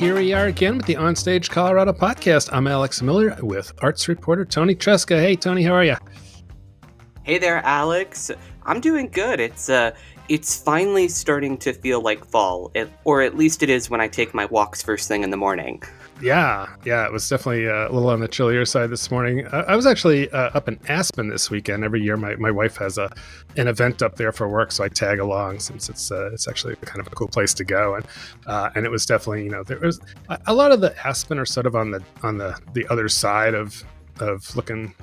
here we are again with the OnStage Colorado podcast. I'm Alex Miller with arts reporter Toni Tresca. Hey, Toni, how are you? Hey there, Alex. I'm doing good. It's finally starting to feel like fall, or at least it is when I take my walks first thing in the morning. Yeah, it was definitely a little on the chillier side this morning. I was actually up in Aspen this weekend. Every year, my wife has an event up there for work, so I tag along since it's actually kind of a cool place to go. And it was definitely, there was a lot of the Aspen are sort of on the other side of looking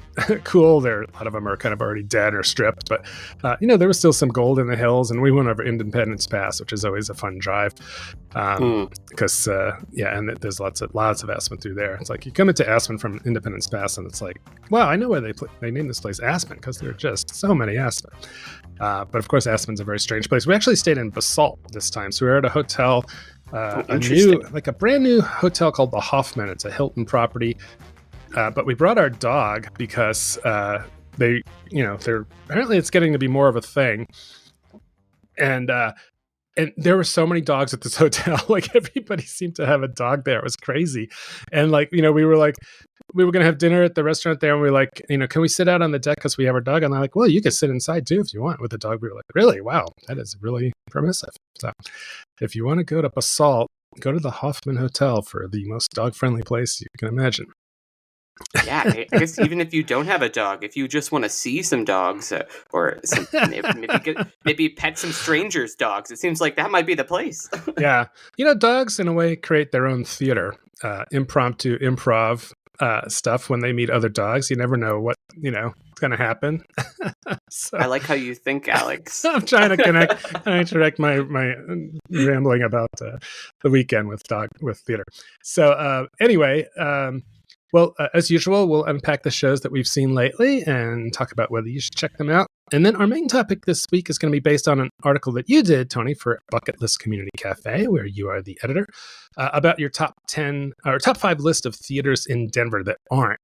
cool. A lot of them are kind of already dead or stripped, but there was still some gold in the hills, and we went over Independence Pass, which is always a fun drive because and there's lots of Aspen through there. It's like you come into Aspen from Independence Pass, and it's like, wow, I know why they named this place Aspen, because there are just so many Aspen. But of course, Aspen's a very strange place. We actually stayed in Basalt this time, so we were at a hotel, a brand new hotel called the Hoffman. It's a Hilton property. But we brought our dog because they're apparently it's getting to be more of a thing, and there were so many dogs at this hotel. Like everybody seemed to have a dog there. It was crazy, and we were gonna have dinner at the restaurant there, and we were like, can we sit out on the deck because we have our dog? And they're like, well, you can sit inside too if you want with the dog. We were like, really? Wow, that is really permissive. So if you want to go to Basalt, go to the Hoffman Hotel for the most dog-friendly place you can imagine. Yeah, I guess even if you don't have a dog, if you just want to see some dogs or maybe pet some strangers' dogs, it seems like that might be the place. Yeah. Dogs in a way create their own theater, impromptu improv stuff when they meet other dogs. You never know what's going to happen. So, I like how you think, Alex. I'm trying to connect my rambling about the weekend with theater. So anyway, as usual, we'll unpack the shows that we've seen lately and talk about whether you should check them out. And then our main topic this week is going to be based on an article that you did, Toni, for Bucketlist Community Café, where you are the editor, about your top 5 list of theaters in Denver that aren't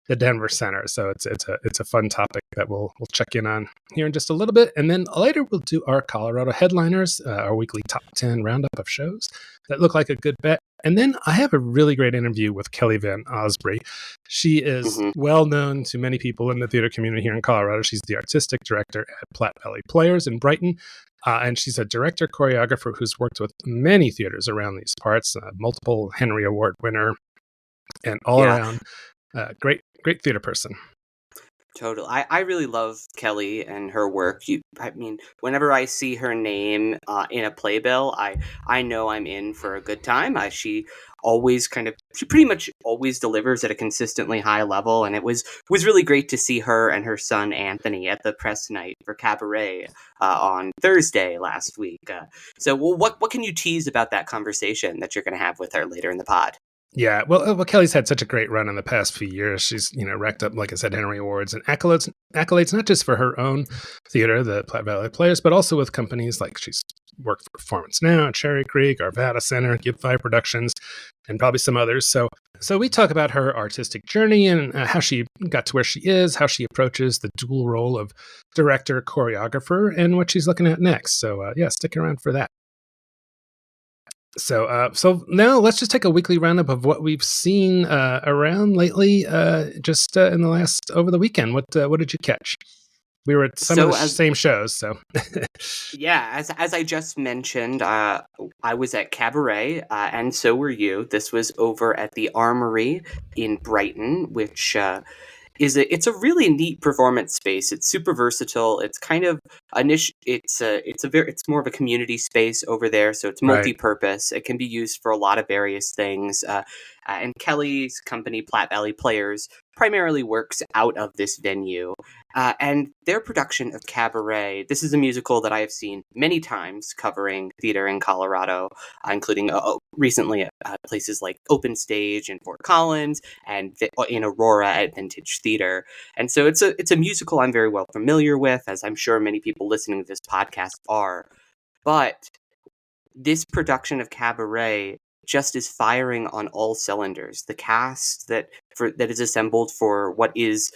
the Denver Center. So it's a fun topic that we'll check in on here in just a little bit. And then later we'll do our Colorado headliners, our weekly top 10 roundup of shows that look like a good bet. And then I have a really great interview with Kelly Van Oosbree. She is well known to many people in the theater community here in Colorado. She's the artistic director at Platte Valley Players in Brighton. And she's a director choreographer who's worked with many theaters around these parts, multiple Henry Award winner, and all around great theater person. Totally. I really love Kelly and her work. Whenever I see her name in a playbill, I know I'm in for a good time. She pretty much always delivers at a consistently high level, and it was really great to see her and her son Anthony at the press night for Cabaret on Thursday last week. What can you tease about that conversation that you're going to have with her later in the pod? Yeah, well, Kelly's had such a great run in the past few years. She's, racked up, like I said, Henry Awards and accolades not just for her own theater, the Platte Valley Players, but also with companies like she's worked for Performance Now, Cherry Creek, Arvada Center, Give 5 Productions, and probably some others. So we talk about her artistic journey and how she got to where she is, how she approaches the dual role of director, choreographer, and what she's looking at next. So stick around for that. So now let's just take a weekly roundup of what we've seen around lately, just in the last over the weekend. What did you catch? We were at some of the same shows. So yeah, as I just mentioned, I was at Cabaret, and so were you. This was over at the Armory in Brighton, which it's a really neat performance space. It's super versatile. It's kind of it's more of a community space over there, so it's multi-purpose. It can be used for a lot of various things. And Kelly's company, Platte Valley Players, primarily works out of this venue. And their production of Cabaret, this is a musical that I have seen many times covering theater in Colorado, including recently at places like OpenStage in Fort Collins and in Aurora at Vintage Theater. And so it's a musical I'm very well familiar with, as I'm sure many people listening to this podcast are. But this production of Cabaret just is firing on all cylinders. The cast that is assembled for what is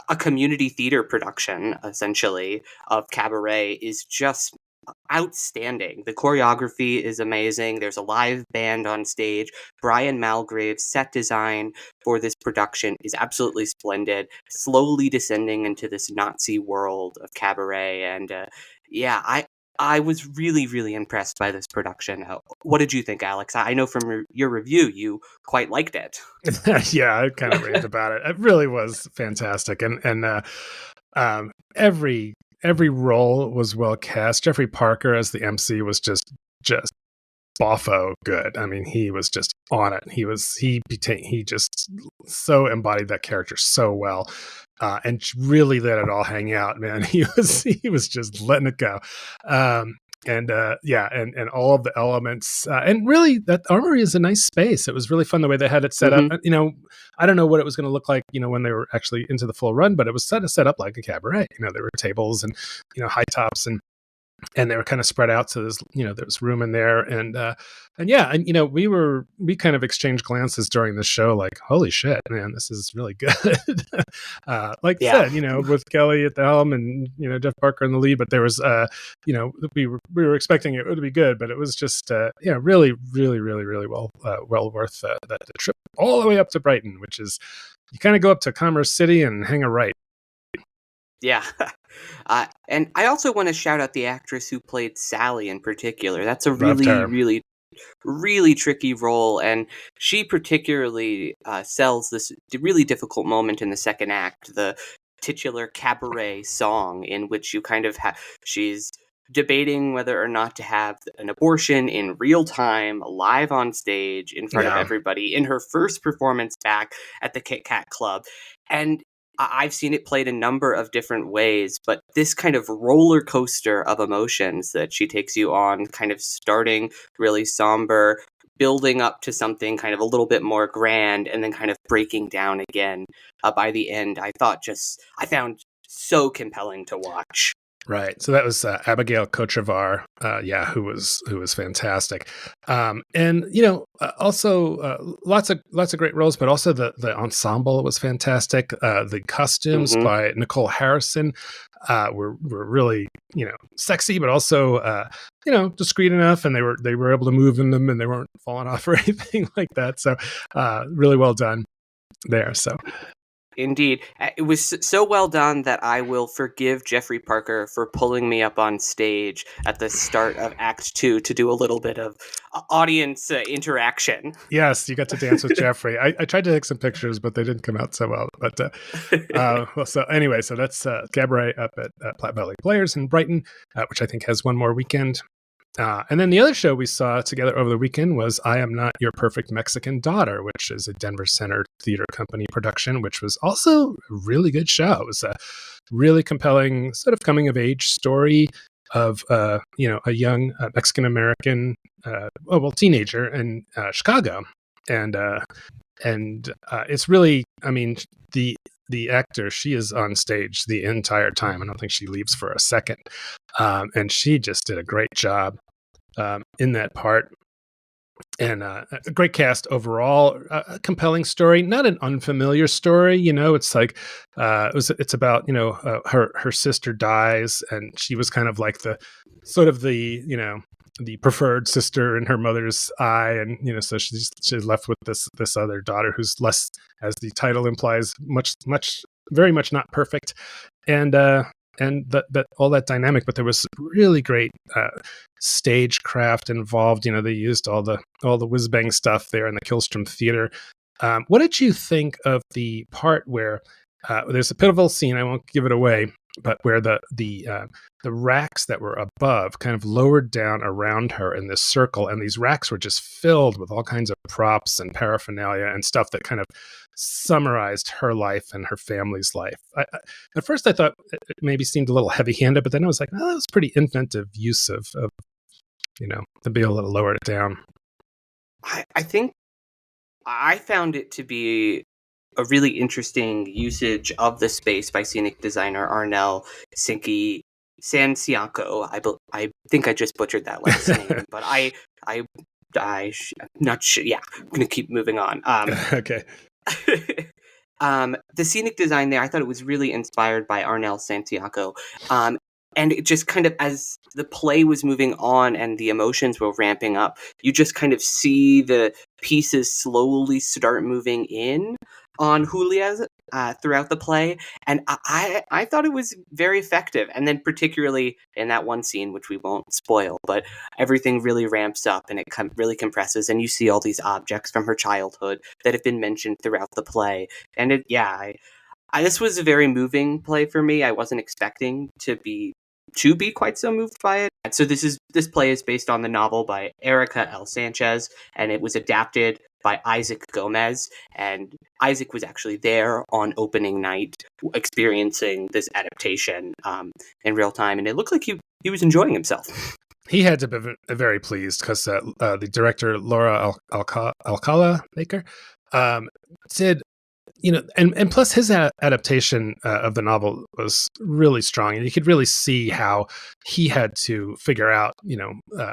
a community theater production, essentially, of Cabaret is just outstanding. The choreography is amazing. There's a live band on stage. Brian Malgrave's set design for this production is absolutely splendid, slowly descending into this Nazi world of cabaret. And yeah, I was really, really impressed by this production. What did you think, Alex? I know from your review you quite liked it. Yeah, I kind of raved about it. It really was fantastic, and every role was well cast. Jeffrey Parker as the MC was just boffo good. I mean, he was just on it. He just so embodied that character so well, and really let it all hang out. Man, he was just letting it go. And all of the elements, and really that armory is a nice space. It was really fun the way they had it set up. You know, I don't know what it was going to look like, you know, when they were actually into the full run, but it was set up like a cabaret. You know, there were tables and, you know, high tops and they were kind of spread out. So there was room in there. And you know, we kind of exchanged glances during the show, like, holy shit, man, this is really good. Like I said, you know, with Kelly at the helm and, you know, Jeff Parker in the lead, but there was, you know, we were expecting it would be good, but it was just, really, really, really, really well worth the trip all the way up to Brighton, which is, you kind of go up to Commerce City and hang a right. Yeah. And I also want to shout out the actress who played Sally in particular. That's a really, really, really tricky role. And she particularly sells this really difficult moment in the second act, the titular cabaret song, in which you kind of she's debating whether or not to have an abortion in real time, live on stage in front of everybody in her first performance back at the Kit Kat Club. And I've seen it played a number of different ways, but this kind of roller coaster of emotions that she takes you on, kind of starting really somber, building up to something kind of a little bit more grand, and then kind of breaking down again by the end, I found so compelling to watch. Right. So that was Abigail Kochevar, who was fantastic. And you know, also lots of great roles, but also the ensemble was fantastic. The costumes by Nicole Harrison were really, you know, sexy, but also you know, discreet enough, and they were able to move in them, and they weren't falling off or anything like that. So really well done there. So. Indeed. It was so well done that I will forgive Jeffrey Parker for pulling me up on stage at the start of Act 2 to do a little bit of audience interaction. Yes, you got to dance with Jeffrey. I tried to take some pictures, but they didn't come out so well. But so anyway, so that's Cabaret up at Platte Valley Players in Brighton, which I think has one more weekend. And then the other show we saw together over the weekend was I Am Not Your Perfect Mexican Daughter, which is a Denver Center Theater Company production, which was also a really good show. It was a really compelling sort of coming-of-age story of, you know, a young Mexican-American, teenager in Chicago. And it's really, I mean, the actor, she is on stage the entire time. I don't think she leaves for a second. And she just did a great job in that part. And a great cast overall, a compelling story, not an unfamiliar story. You know, it's like it's about, you know, her sister dies, and she was kind of like the you know, the preferred sister in her mother's eye, and you know, so she's left with this other daughter who's less, as the title implies, very much not perfect, and that all that dynamic. But there was really great stagecraft involved. You know, they used all the whiz bang stuff there in the Killstrom Theater. What did you think of the part where there's a pivotal scene? I won't give it away, but where the racks that were above kind of lowered down around her in this circle, and these racks were just filled with all kinds of props and paraphernalia and stuff that kind of summarized her life and her family's life. At first I thought it maybe seemed a little heavy-handed, but then I was like, oh, that was pretty inventive use of you know, to be able to lower it down. I think I found it to be a really interesting usage of the space by scenic designer Arnel Santiago. I think I just butchered that last name, but I'm not sure. Yeah, I'm gonna keep moving on. Okay. The scenic design there, I thought it was really inspired by Arnel Santiago. And it just kind of, as the play was moving on and the emotions were ramping up, you just kind of see the pieces slowly start moving in on Julia's throughout the play. And I thought it was very effective. And then particularly in that one scene, which we won't spoil, but everything really ramps up and it really compresses. And you see all these objects from her childhood that have been mentioned throughout the play. And this was a very moving play for me. I wasn't expecting to be quite so moved by it. And so this play is based on the novel by Erica L. Sanchez, and it was adapted by Isaac Gomez. And Isaac was actually there on opening night, experiencing this adaptation in real time, and it looked like he was enjoying himself. He had to be very pleased because the director Laura Alcala Baker did. And plus his adaptation of the novel was really strong, and you could really see how he had to figure out,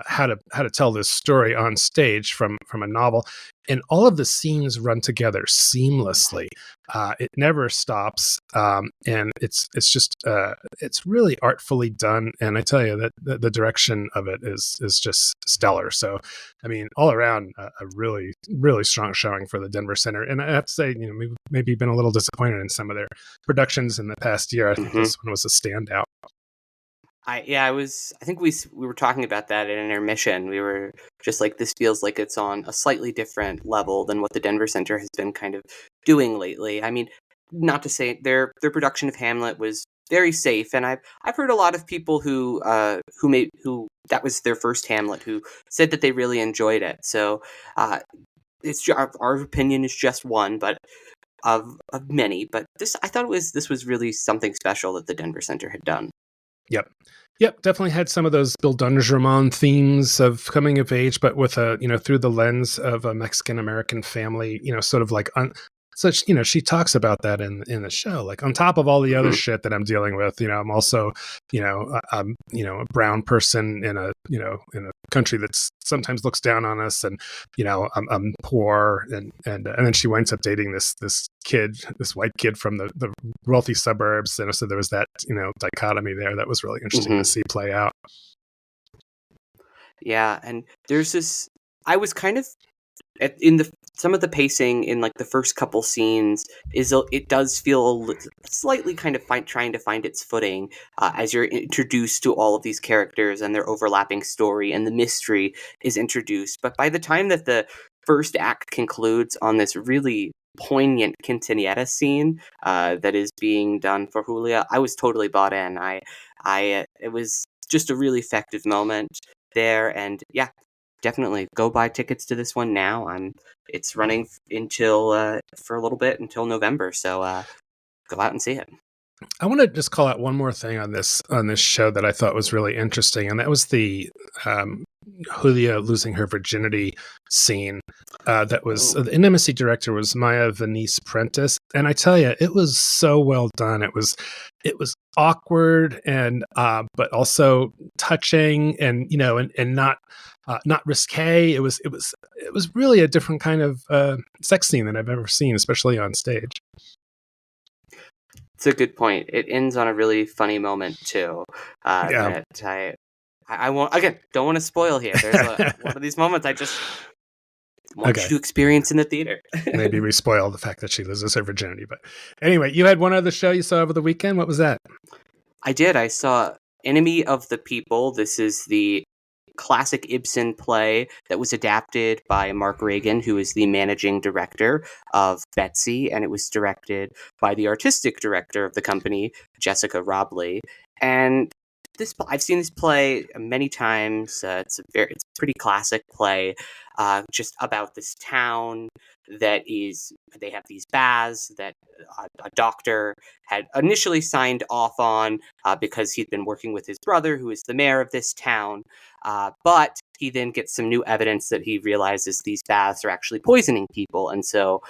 how to tell this story on stage from a novel, and all of the scenes run together seamlessly. It never stops, and it's just it's really artfully done. And I tell you that the direction of it is just stellar. So, I mean, all around a really, really strong showing for the Denver Center. And I have to say, we've maybe been a little disappointed in some of their productions in the past year. I think this one was a standout. I think we were talking about that in intermission. We were just like, this feels like it's on a slightly different level than what the Denver Center has been kind of doing lately. I mean, not to say their production of Hamlet was very safe, and I've heard a lot of people who that was their first Hamlet who said that they really enjoyed it. So it's our opinion is just one, but of many. But I thought this was really something special that the Denver Center had done. Yep, definitely had some of those Bill Dungeramon themes of coming of age, but with through the lens of a Mexican American family, sort of like she talks about that in the show, like on top of all the other shit that I'm dealing with, I'm also, I'm a brown person in a country that sometimes looks down on us, and I'm poor, and then she winds up dating this white kid from the wealthy suburbs, and so there was that dichotomy there that was really interesting to see play out. Yeah, and there's this. I was kind of some of the pacing in like the first couple scenes it does feel slightly kind of trying to find its footing as you're introduced to all of these characters and their overlapping story, and the mystery is introduced. But by the time that the first act concludes on this really poignant quinceañera scene that is being done for Julia, I was totally bought in. It was just a really effective moment there, and yeah, definitely go buy tickets to this one now. It's running until for a little bit until November, so go out and see it. I want to just call out one more thing on this show that I thought was really interesting, and that was the Julia losing her virginity scene. That was the intimacy director was Maya Venice Prentice, and I tell you, it was so well done. It was awkward and but also touching, and and not risque. It was really a different kind of sex scene than I've ever seen, especially on stage. It's a good point. It ends on a really funny moment too. That I won't, again, don't want to spoil here. There's one of these moments I just want you to experience in the theater. Maybe we spoil the fact that she loses her virginity. But anyway, you had one other show you saw over the weekend. What was that? I did. I saw Enemy of the People. This is the classic Ibsen play that was adapted by Mark Reagan, who is the managing director of Betsy, and it was directed by the artistic director of the company, Jessica Robley. And I've seen this play many times. It's a pretty classic play, just about this town that they have these baths that a doctor had initially signed off on because he'd been working with his brother, who is the mayor of this town. But he then gets some new evidence that he realizes these baths are actually poisoning people. And so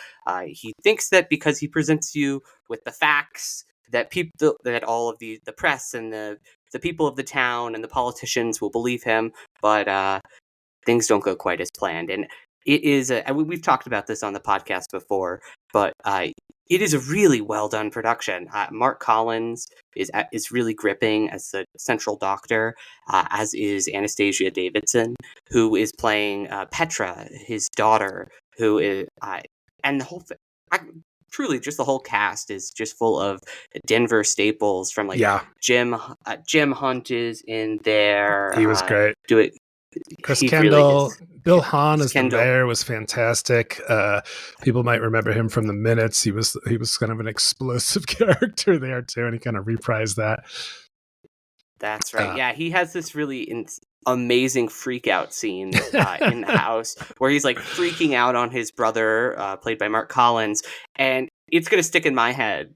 he thinks that because he presents you with the facts, that that all of the press and the people of the town and the politicians will believe him. But things don't go quite as planned. And it is we've talked about this on the podcast before, but It is a really well done production. Mark Collins is really gripping as the central doctor, as is Anastasia Davidson, who is playing Petra, his daughter, who is and the whole thing. Truly, just the whole cast is just full of Denver staples from like Yeah, Jim Hunt is in there. he was great. Do it. Chris He really Kendall, is. Bill Hahn as the Kendall. mayor was fantastic. People might remember him from The Minutes. He was kind of an explosive character there too, and he kind of reprised that. That's right. Yeah, he has this really amazing freak out scene in the house where he's like freaking out on his brother, played by Mark Collins, and it's going to stick in my head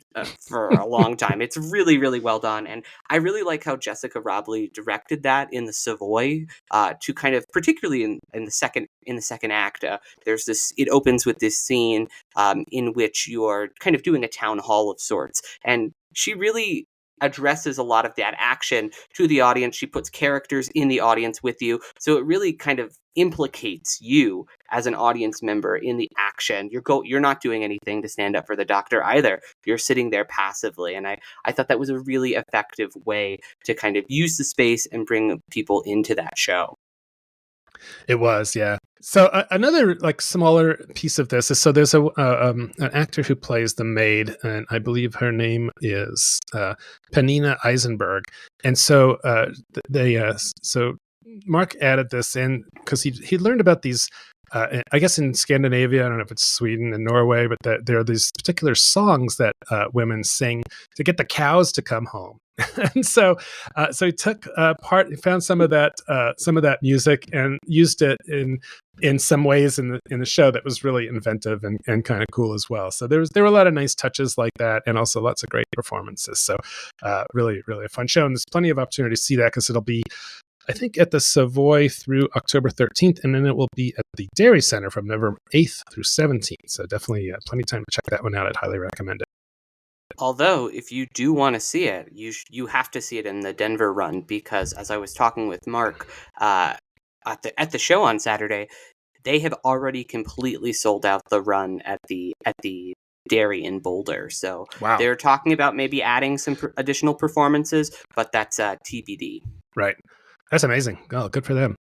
for a long time. It's really, really well done, and I really like how Jessica Robley directed that in the Savoy to kind of, particularly in the second act. There's this. It opens with this scene in which you're kind of doing a town hall of sorts, and she really addresses a lot of that action to the audience. She puts characters in the audience with you, so it really kind of implicates you as an audience member in the action. You're not doing anything to stand up for the doctor either. You're sitting there passively, and I thought that was a really effective way to kind of use the space and bring people into that show. It was, yeah. So another like smaller piece of this is, so there's an actor who plays the maid, and I believe her name is Penina Eisenberg. And so so Mark added this in because he learned about these. I guess in Scandinavia, I don't know if it's Sweden and Norway, but there are these particular songs that women sing to get the cows to come home. And so he took he found some of that music and used it in some ways in the show that was really inventive and kind of cool as well. So there were a lot of nice touches like that, and also lots of great performances. So really, really a fun show, and there's plenty of opportunity to see that because it'll be, I think, at the Savoy through October 13th, and then it will be at the Dairy Center from November 8th through 17th. So definitely plenty of time to check that one out. I'd highly recommend it. Although, if you do want to see it, you have to see it in the Denver run, because as I was talking with Mark at the show on Saturday, they have already completely sold out the run at the Dairy in Boulder. So Wow. They're talking about maybe adding some additional performances, but that's TBD. Right. That's amazing. Oh, good for them.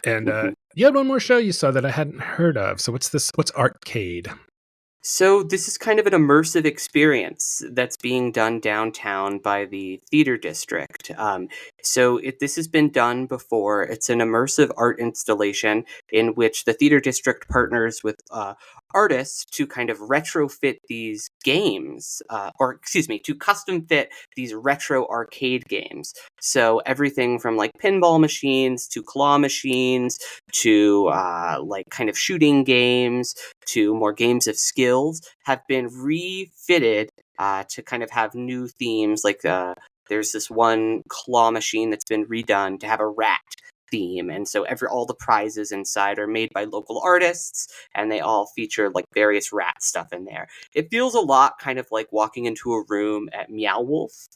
And you had one more show you saw that I hadn't heard of. So what's this? What's Arcade? So this is kind of an immersive experience that's being done downtown by the theater district. This has been done before. It's an immersive art installation in which the theater district partners with artists to kind of retrofit these games, to custom fit these retro arcade games. So everything from like pinball machines to claw machines to like kind of shooting games to more games of skills have been refitted to kind of have new themes. Like there's this one claw machine that's been redone to have a rat theme, and so all the prizes inside are made by local artists, and they all feature like various rat stuff in there. It feels a lot kind of like walking into a room at Meow Wolf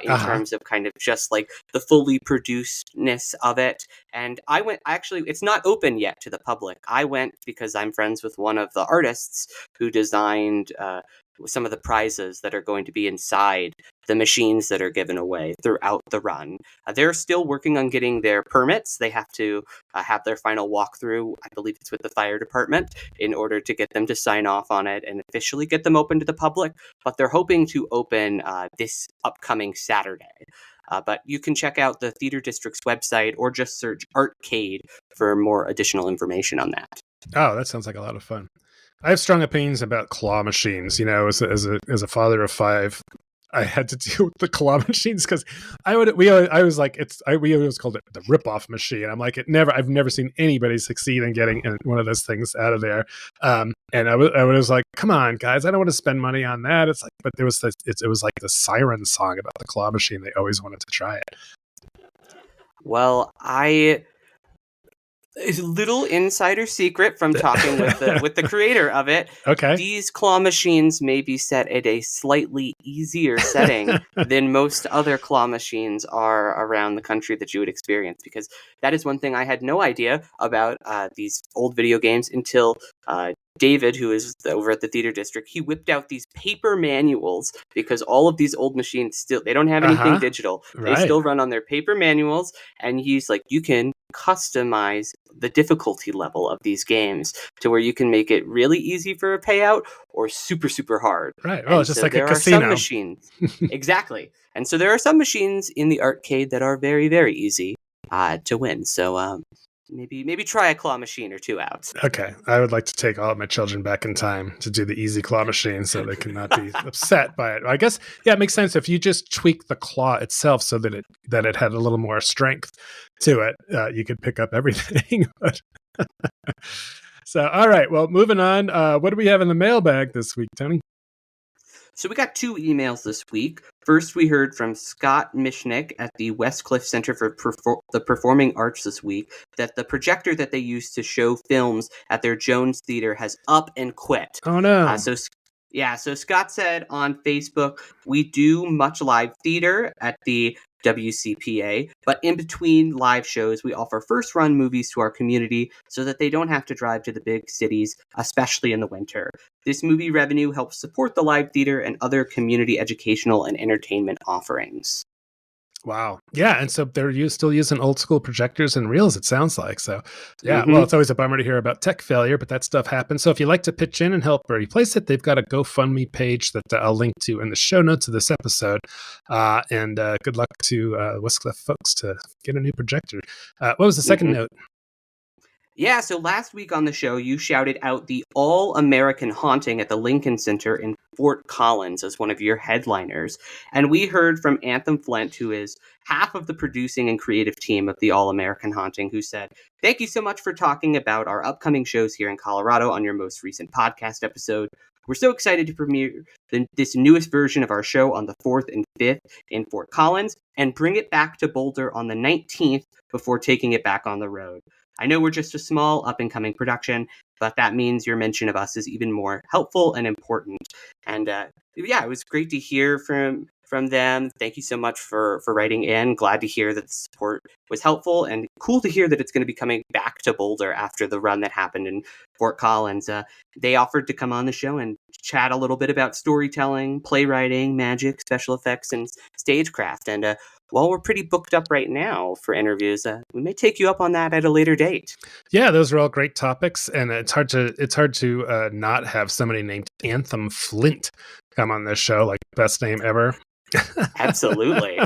in terms of kind of just like the fully producedness of it. And I went, actually, it's not open yet to the public. I went because I'm friends with one of the artists who designed some of the prizes that are going to be inside the machines that are given away throughout the run. They're still working on getting their permits. They have to have their final walkthrough. I believe it's with the fire department in order to get them to sign off on it and officially get them open to the public. But they're hoping to open this upcoming Saturday. But you can check out the Theater District's website or just search Arcade for more additional information on that. Oh, that sounds like a lot of fun. I have strong opinions about claw machines. You know, as a father of 5, I had to deal with the claw machines because we always called it the rip-off machine. I'm like, I've never seen anybody succeed in getting one of those things out of there. And I was like, come on, guys, I don't want to spend money on that. It's like, but it was like the siren song about the claw machine. They always wanted to try it. Well, it's a little insider secret from talking with the creator of it. Okay. These claw machines may be set at a slightly easier setting than most other claw machines are around the country that you would experience, because that is one thing I had no idea about these old video games until David, who is over at the theater district, he whipped out these paper manuals because all of these old machines still, they don't have anything digital. They Right. still run on their paper manuals. And he's like, you can customize the difficulty level of these games to where you can make it really easy for a payout or super, super hard. Right. Well, And it's just so like a there are some casino. machines. Exactly. And so there are some machines in the arcade that are very, very easy to win. So maybe try a claw machine or two out. Okay. I would like to take all of my children back in time to do the easy claw machine so they cannot be upset by it. I guess, yeah, it makes sense if you just tweak the claw itself so that it had a little more strength to it. You could pick up everything. So, all right. Well, moving on. What do we have in the mailbag this week, Tony? So we got 2 emails this week. First, we heard from Scott Mishnick at the Westcliff Center for the Performing Arts this week that the projector that they use to show films at their Jones Theater has up and quit. Oh, no. So Scott said on Facebook, we do much live theater at the WCPA, but in between live shows, we offer first run movies to our community so that they don't have to drive to the big cities, especially in the winter. This movie revenue helps support the live theater and other community educational and entertainment offerings. Wow. Yeah. And so they're still using old school projectors and reels, it sounds like. So, yeah. Well, it's always a bummer to hear about tech failure, but that stuff happens. So if you'd like to pitch in and help replace it, they've got a GoFundMe page that I'll link to in the show notes of this episode. And good luck to Westcliff folks to get a new projector. What was the second note? Yeah, so last week on the show, you shouted out the All-American Haunting at the Lincoln Center in Fort Collins as one of your headliners. And we heard from Anthem Flint, who is half of the producing and creative team of the All-American Haunting, who said, "Thank you so much for talking about our upcoming shows here in Colorado on your most recent podcast episode. We're so excited to premiere this newest version of our show on the 4th and 5th in Fort Collins and bring it back to Boulder on the 19th before taking it back on the road. I know we're just a small up-and-coming production, but that means your mention of us is even more helpful and important." And yeah, it was great to hear from them. Thank you so much for writing in. Glad to hear that the support was helpful, and cool to hear that it's going to be coming back to Boulder after the run that happened in Fort Collins. They offered to come on the show and chat a little bit about storytelling, playwriting, magic, special effects, and stagecraft. And while we're pretty booked up right now for interviews, we may take you up on that at a later date. Yeah, those are all great topics, and it's hard to not have somebody named Anthem Flint come on this show. Like, best name ever. Absolutely.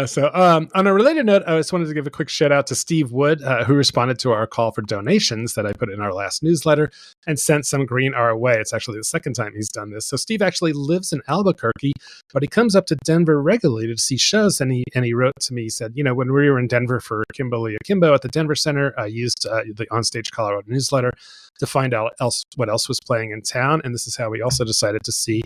So on a related note, I just wanted to give a quick shout out to Steve Wood, who responded to our call for donations that I put in our last newsletter and sent some green our way. It's actually the second time he's done this. So Steve actually lives in Albuquerque, but he comes up to Denver regularly to see shows. And he wrote to me, he said, when we were in Denver for Kimberly Akimbo at the Denver Center, I used the OnStage Colorado newsletter to find out what else was playing in town. And this is how we also decided to see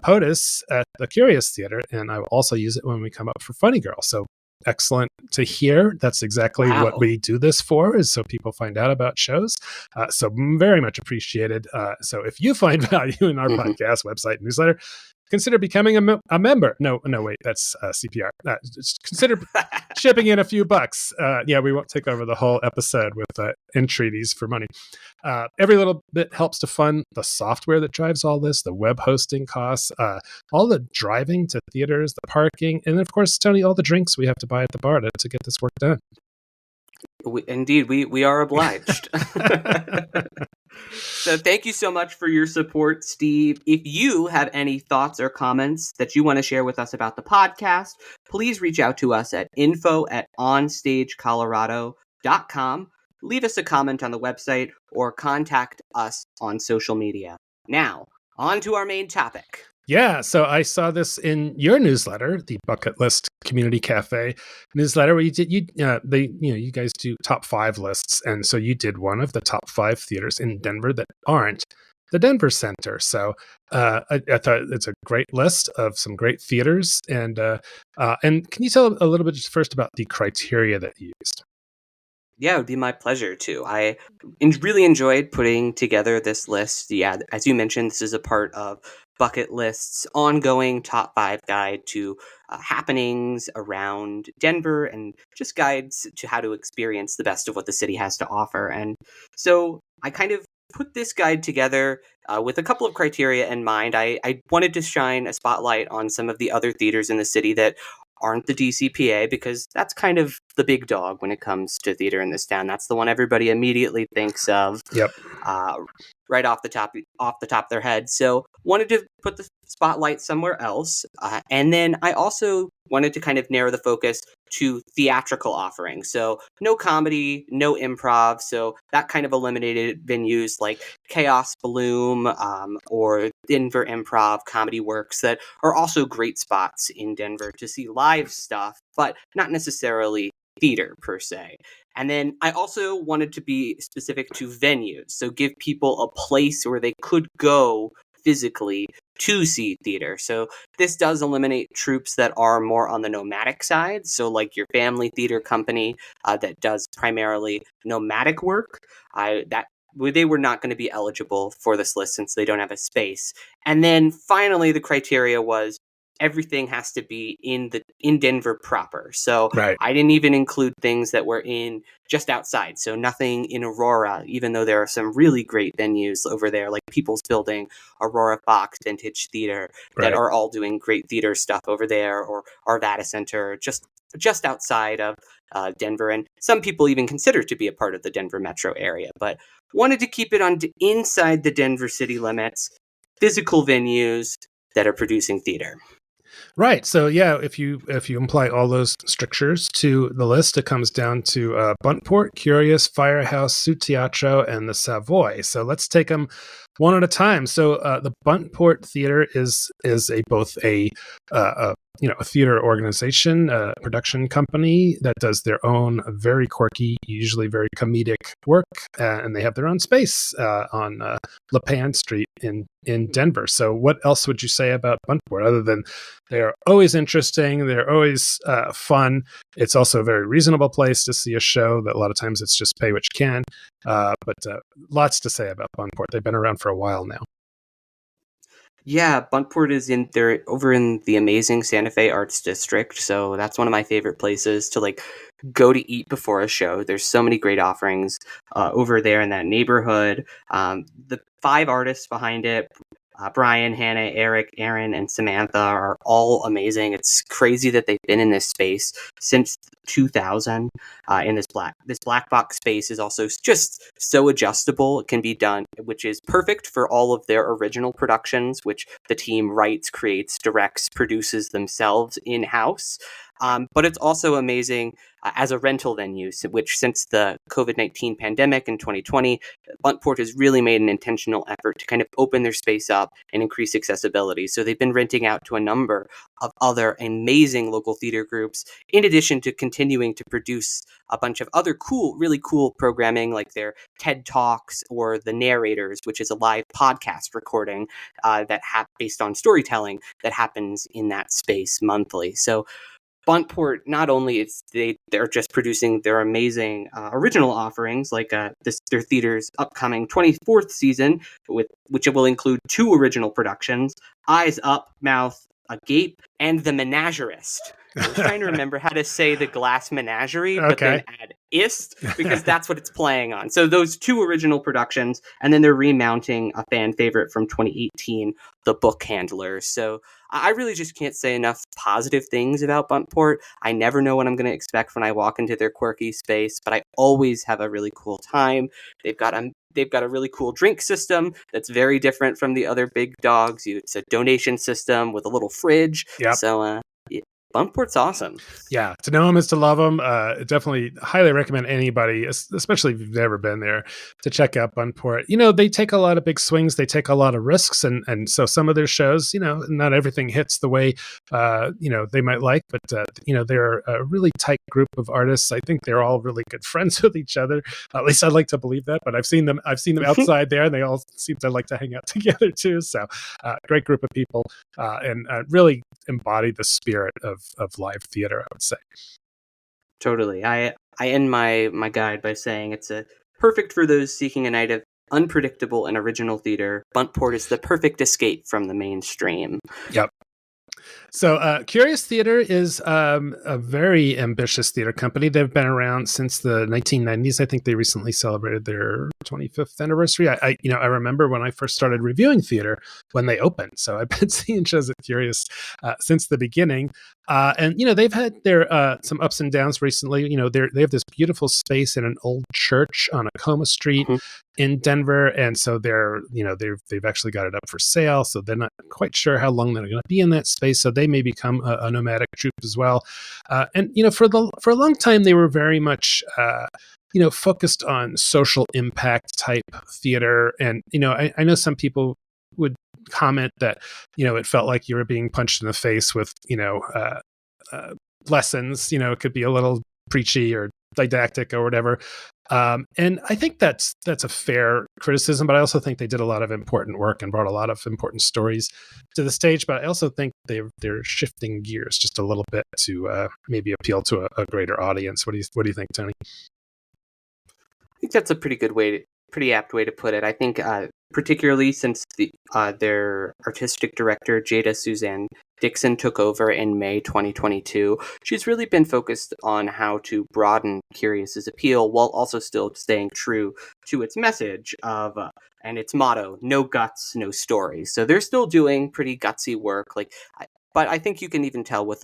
POTUS at the Curious Theater, and I will also use it when we come up for Funny Girl. So excellent to hear. That's exactly what we do this for, is so people find out about shows. So very much appreciated. So if you find value in our podcast, website, newsletter, consider becoming a member. No, wait, that's CPR. Just consider shipping in a few bucks. Yeah, we won't take over the whole episode with entreaties for money. Every little bit helps to fund the software that drives all this, the web hosting costs, all the driving to theaters, the parking, and of course, Tony, all the drinks we have to buy at the bar to get this work done. Indeed, we are obliged. So thank you so much for your support, Steve. If you have any thoughts or comments that you want to share with us about the podcast, please reach out to us at info@onstagecolorado.com. Leave us a comment on the website or contact us on social media. Now, on to our main topic. Yeah, so I saw this in your newsletter, the Bucketlist Community Café newsletter, where you guys do top 5 lists, and so you did one of the top 5 theaters in Denver that aren't the Denver Center. So I thought it's a great list of some great theaters, and can you tell a little bit just first about the criteria that you used? Yeah, it would be my pleasure to. I really enjoyed putting together this list. Yeah, as you mentioned, this is a part of Bucketlist's ongoing top 5 guide to happenings around Denver and just guides to how to experience the best of what the city has to offer. And so I kind of put this guide together with a couple of criteria in mind. I wanted to shine a spotlight on some of the other theaters in the city that aren't the DCPA, because that's kind of the big dog when it comes to theater in this town. That's the one everybody immediately thinks of. Yep. Right off the top of their head. So wanted to put the spotlight somewhere else, and then I also wanted to kind of narrow the focus to theatrical offerings. So no comedy, no improv. So that kind of eliminated venues like Chaos Bloom or Denver Improv Comedy Works that are also great spots in Denver to see live stuff, but not necessarily theater per se. And then I also wanted to be specific to venues, so give people a place where they could go physically to see theater. So this does eliminate troops that are more on the nomadic side, so like your family theater company that does primarily nomadic work. They were not going to be eligible for this list since they don't have a space. And then finally, the criteria was everything has to be in Denver proper. So Right. I didn't even include things that were in just outside. So nothing in Aurora, even though there are some really great venues over there, like People's Building, Aurora Fox Vintage Theater, that Right. are all doing great theater stuff over there, or Arvada Center, just outside of Denver. And some people even consider to be a part of the Denver metro area, but wanted to keep it on inside the Denver city limits, physical venues that are producing theater. Right. So yeah, if you apply all those strictures to the list, it comes down to Buntport, Curious, Firehouse, Su Teatro, and the Savoy. So let's take them one at a time. So the Buntport Theater is both a theater organization, production company that does their own very quirky, usually very comedic work, and they have their own space on LePan Street in Denver. So what else would you say about Buntport other than they're always interesting, they're always fun. It's also a very reasonable place to see a show that a lot of times it's just pay what you can. But lots to say about Buntport. They've been around for a while now. Yeah, Buntport is they're over in the amazing Santa Fe Arts District, so that's one of my favorite places to like go to eat before a show. There's so many great offerings over there in that neighborhood. The 5 artists behind it, Brian, Hannah, Eric, Aaron, and Samantha, are all amazing. It's crazy that they've been in this space since 2000. In this black box space is also just so adjustable. It can be done, which is perfect for all of their original productions, which the team writes, creates, directs, produces themselves in house. But it's also amazing as a rental venue, which since the COVID-19 pandemic in 2020, Buntport has really made an intentional effort to kind of open their space up and increase accessibility. So they've been renting out to a number of other amazing local theater groups, in addition to continuing to produce a bunch of other really cool programming like their TED Talks or The Narrators, which is a live podcast recording based on storytelling that happens in that space monthly. So Buntport, not only they're just producing their amazing original offerings like their theater's upcoming 24th season, which will include 2 original productions: Eyes Up, Mouth Agape, and The Menagerist. I was trying to remember how to say the glass menagerie, but then add ist, because that's what it's playing on. So those 2 original productions, and then they're remounting a fan favorite from 2018, The Book Handlers. So I really just can't say enough positive things about Buntport. I never know what I'm going to expect when I walk into their quirky space, but I always have a really cool time. They've got a really cool drink system that's very different from the other big dogs. It's a donation system with a little fridge. Yep. So Buntport's awesome. Yeah, to know them is to love them. Definitely highly recommend anybody, especially if you've never been there, to check out Buntport. They take a lot of big swings, they take a lot of risks, and so some of their shows, not everything hits the way they might like, but they're a really tight group of artists. I think they're all really good friends with each other. At least I'd like to believe that. But I've seen them outside there, and they all seem to like to hang out together too. So great group of people, and really embody the spirit of live theater, I would say. Totally. I end my guide by saying it's perfect for those seeking a night of unpredictable and original theater. Buntport is the perfect escape from the mainstream. Yep. So, Curious Theater is a very ambitious theater company. They've been around since the 1990s. I think they recently celebrated their 25th anniversary. I remember when I first started reviewing theater when they opened. So I've been seeing shows at Curious since the beginning. And they've had their some ups and downs recently. They have this beautiful space in an old church on Acoma Street in Denver, and so they've actually got it up for sale. So they're not quite sure how long they're going to be in that space. So they may become a nomadic troupe as well. And for a long time they were very much focused on social impact type theater. And I know some people would comment that it felt like you were being punched in the face with lessons. It could be a little preachy or didactic or whatever. And I think that's a fair criticism, but I also think they did a lot of important work and brought a lot of important stories to the stage. But I also think they're shifting gears just a little bit to maybe appeal to a greater audience. What do you think, Toni? I think that's a pretty apt way to put it. I think particularly since their artistic director Jada Suzanne Dixon took over in May 2022, she's really been focused on how to broaden Curious's appeal while also still staying true to its message of and its motto: no guts, no story. So they're still doing pretty gutsy work, but I think you can even tell with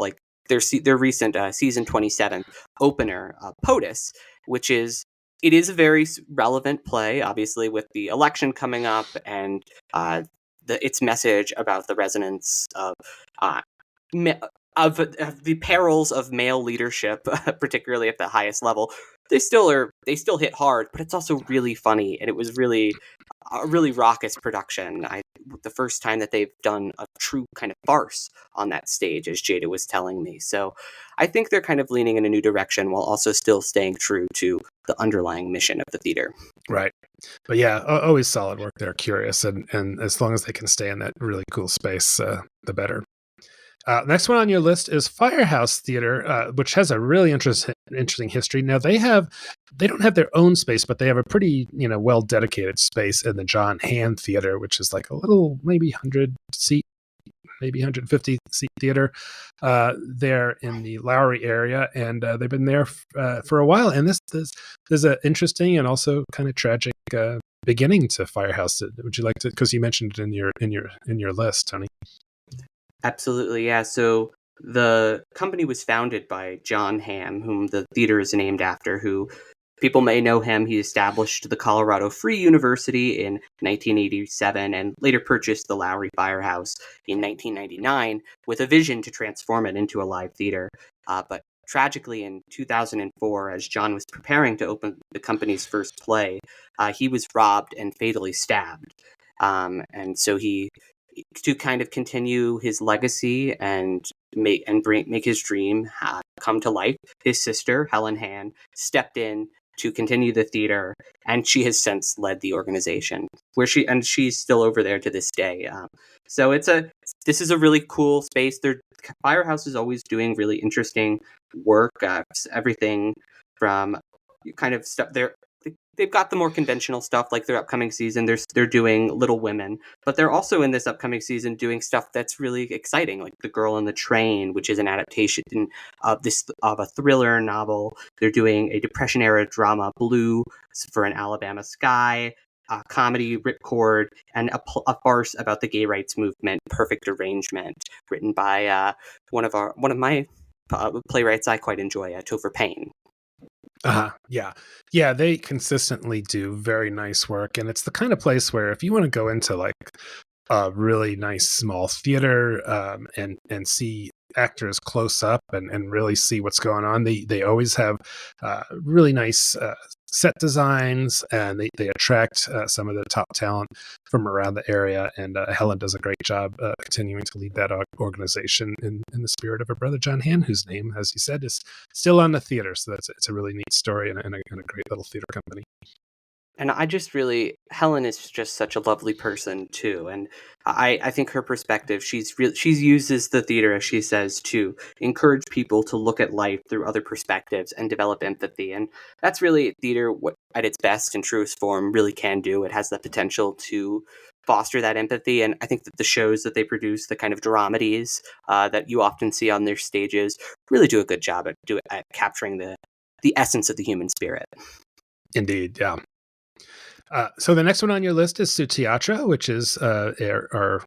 their recent season 27 opener, POTUS, which is. It is a very relevant play, obviously, with the election coming up and its message about the resonance of the perils of male leadership, particularly at the highest level. They still hit hard, but it's also really funny, and it was really a really raucous production. The first time that they've done a true kind of farce on that stage, as Jada was telling me. So I think they're kind of leaning in a new direction while also still staying true to the underlying mission of the theater. Right. But yeah, always solid work there, Curious. And as long as they can stay in that really cool space, the better. Next one on your list is Firehouse Theater, which has a really interesting history. Now they don't have their own space, but they have a pretty well dedicated space in the John Hand Theater, which is like a little maybe 100-seat, maybe 150-seat theater there in the Lowry area, and they've been there for a while. And there's an interesting and also kind of tragic beginning to Firehouse. Would you like to? Because you mentioned it in your list, Toni. Absolutely, yeah. So the company was founded by John Hamm, whom the theater is named after, who people may know him. He established the Colorado Free University in 1987 and later purchased the Lowry Firehouse in 1999 with a vision to transform it into a live theater. But tragically, in 2004, as John was preparing to open the company's first play, he was robbed and fatally stabbed. And so to kind of continue his legacy and make his dream come to life, his sister Helen Hand stepped in to continue the theater, and she has since led the organization she's still over there to this day. So this is a really cool space. Firehouse is always doing really interesting work. Everything from kind of stuff they've got the more conventional stuff, like their upcoming season. They're doing Little Women, but they're also in this upcoming season doing stuff that's really exciting, like The Girl on the Train, which is an adaptation of a thriller novel. They're doing a Depression era drama, Blue, for an Alabama Sky, a comedy, Ripcord, and a farce about the gay rights movement, Perfect Arrangement, written by one of my playwrights I quite enjoy, Topher Payne. Yeah, they consistently do very nice work, and it's the kind of place where if you want to go into like a really nice small theater and see actors close up and really see what's going on, they always have really nice set designs, and they attract some of the top talent from around the area. And Helen does a great job continuing to lead that organization in the spirit of her brother John Hand, whose name, as you said, is still on the theater. So it's a really neat story and a great little theater company. And Helen is just such a lovely person too. And I think her perspective, she uses the theater, as she says, to encourage people to look at life through other perspectives and develop empathy. And that's really theater, what at its best and truest form really can do. It has the potential to foster that empathy. And I think that the shows that they produce, the kind of dramedies that you often see on their stages, really do a good job at capturing the essence of the human spirit. Indeed, yeah. So the next one on your list is Su Teatro, which is our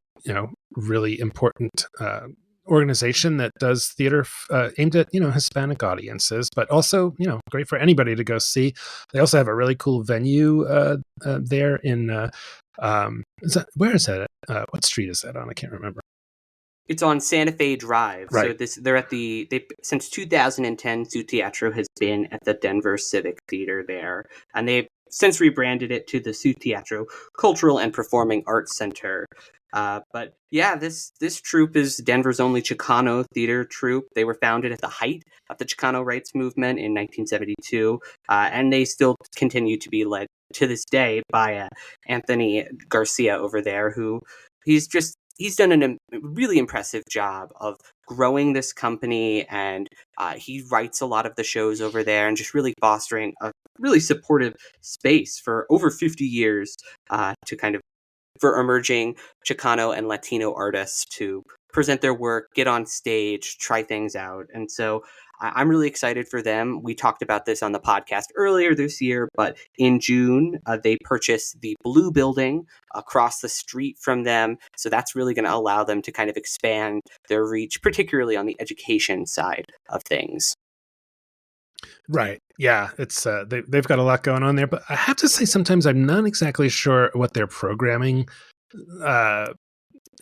really important organization that does theater aimed at Hispanic audiences, but also great for anybody to go see. They also have a really cool venue there in where is that? What street is that on? I can't remember. It's on Santa Fe Drive. Right. So they're at since 2010, Su Teatro has been at the Denver Civic Theater there, and they've since rebranded it to the Su Teatro Cultural and Performing Arts Center. But yeah, this troupe is Denver's only Chicano theater troupe. They were founded at the height of the Chicano rights movement in 1972, and they still continue to be led to this day by Anthony Garcia over there, who he's done a really impressive job of growing this company, and he writes a lot of the shows over there and just really fostering a really supportive space for over 50 years for emerging Chicano and Latino artists to present their work, get on stage, try things out. And so I'm really excited for them. We talked about this on the podcast earlier this year, but in June, they purchased the Blue Building across the street from them. So that's really going to allow them to kind of expand their reach, particularly on the education side of things. Right. Yeah. It's they've got a lot going on there, but I have to say sometimes I'm not exactly sure what their programming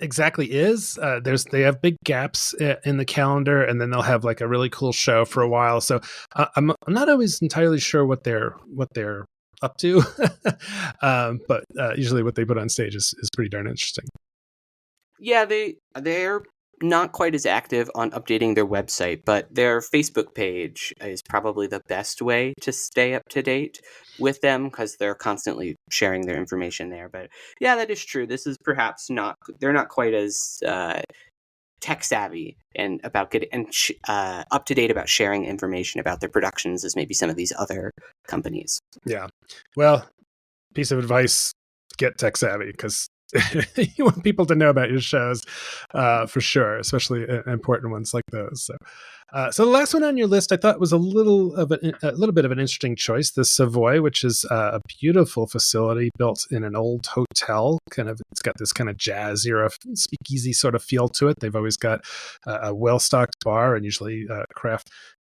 exactly is. They have big gaps in the calendar, and then they'll have like a really cool show for a while. So I'm not always entirely sure what they're up to, but usually what they put on stage is pretty darn interesting. Yeah, they're not quite as active on updating their website, but their Facebook page is probably the best way to stay up to date with them because they're constantly sharing their information there. But yeah, that is true. This is perhaps they're not quite as tech savvy and about getting up to date about sharing information about their productions as maybe some of these other companies. Yeah. Well, piece of advice, get tech savvy, because you want people to know about your shows for sure, especially important ones like those. So the last one on your list I thought was a little bit of an interesting choice, the Savoy, which is a beautiful facility built in an old hotel. It's got this kind of jazz era speakeasy sort of feel to it. They've always got a well-stocked bar and usually craft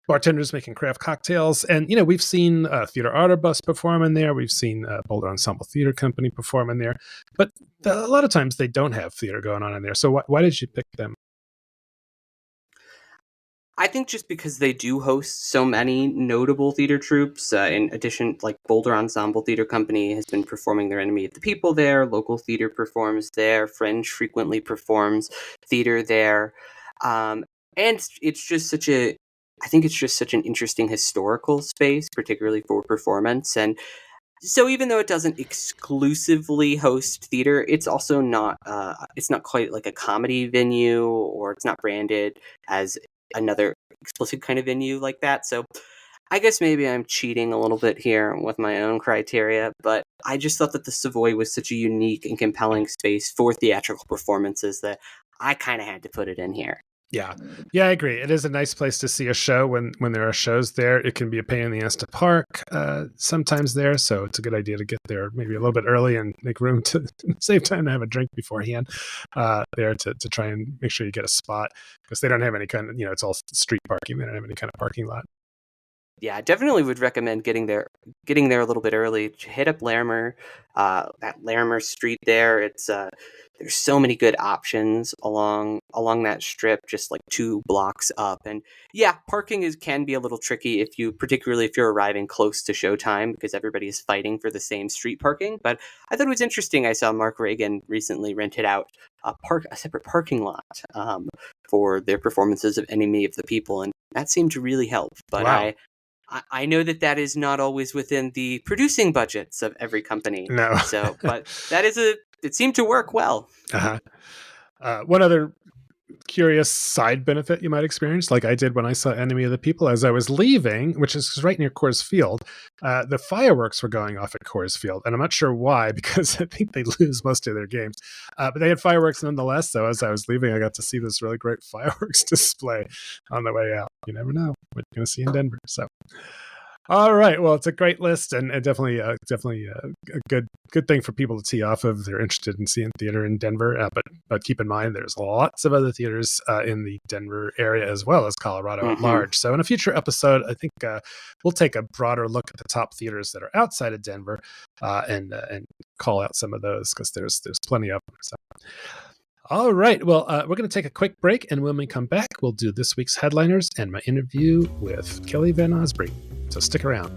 bartenders making craft cocktails. And, we've seen Theater Artibus perform in there. We've seen Boulder Ensemble Theater Company perform in there. But a lot of times they don't have theater going on in there. So why did you pick them? I think just because they do host so many notable theater troupes. In addition, like Boulder Ensemble Theater Company has been performing their Enemy of the People there. Local theater performs there. Fringe frequently performs theater there. And it's just I think it's just such an interesting historical space, particularly for performance. And so even though it doesn't exclusively host theater, it's also it's not quite like a comedy venue, or it's not branded as another explicit kind of venue like that. So I guess maybe I'm cheating a little bit here with my own criteria, but I just thought that the Savoy was such a unique and compelling space for theatrical performances that I kind of had to put it in here. Yeah, I agree. It is a nice place to see a show when there are shows there. It can be a pain in the ass to park sometimes there, so it's a good idea to get there maybe a little bit early and make room to save time to have a drink beforehand there to try and make sure you get a spot, because they don't have any kind of, it's all street parking. They don't have any kind of parking lot. Yeah, I definitely would recommend getting there a little bit early. Hit up Larimer, that Larimer Street there. It's there's so many good options along that strip, just like 2 blocks up. And yeah, parking can be a little tricky particularly if you're arriving close to showtime, because everybody is fighting for the same street parking. But I thought it was interesting. I saw Mark Reagan recently rented out a separate parking lot for their performances of Enemy of the People, and that seemed to really help. But wow. I know that is not always within the producing budgets of every company. No. So, but it seemed to work well. Uh-huh. One other curious side benefit you might experience, like I did when I saw Enemy of the People as I was leaving, which is right near Coors Field. The fireworks were going off at Coors Field, and I'm not sure why, because I think they lose most of their games. But they had fireworks nonetheless, so as I was leaving, I got to see this really great fireworks display on the way out. You never know what you're going to see in Denver. So, all right. Well, it's a great list, and definitely a good thing for people to tee off of if they're interested in seeing theater in Denver. But keep in mind, there's lots of other theaters in the Denver area as well as Colorado at large. So in a future episode, I think we'll take a broader look at the top theaters that are outside of Denver and call out some of those, because there's plenty of them. So. All right. Well, we're going to take a quick break, and when we come back, we'll do this week's headliners and my interview with Kelly Van Oosbree. So stick around.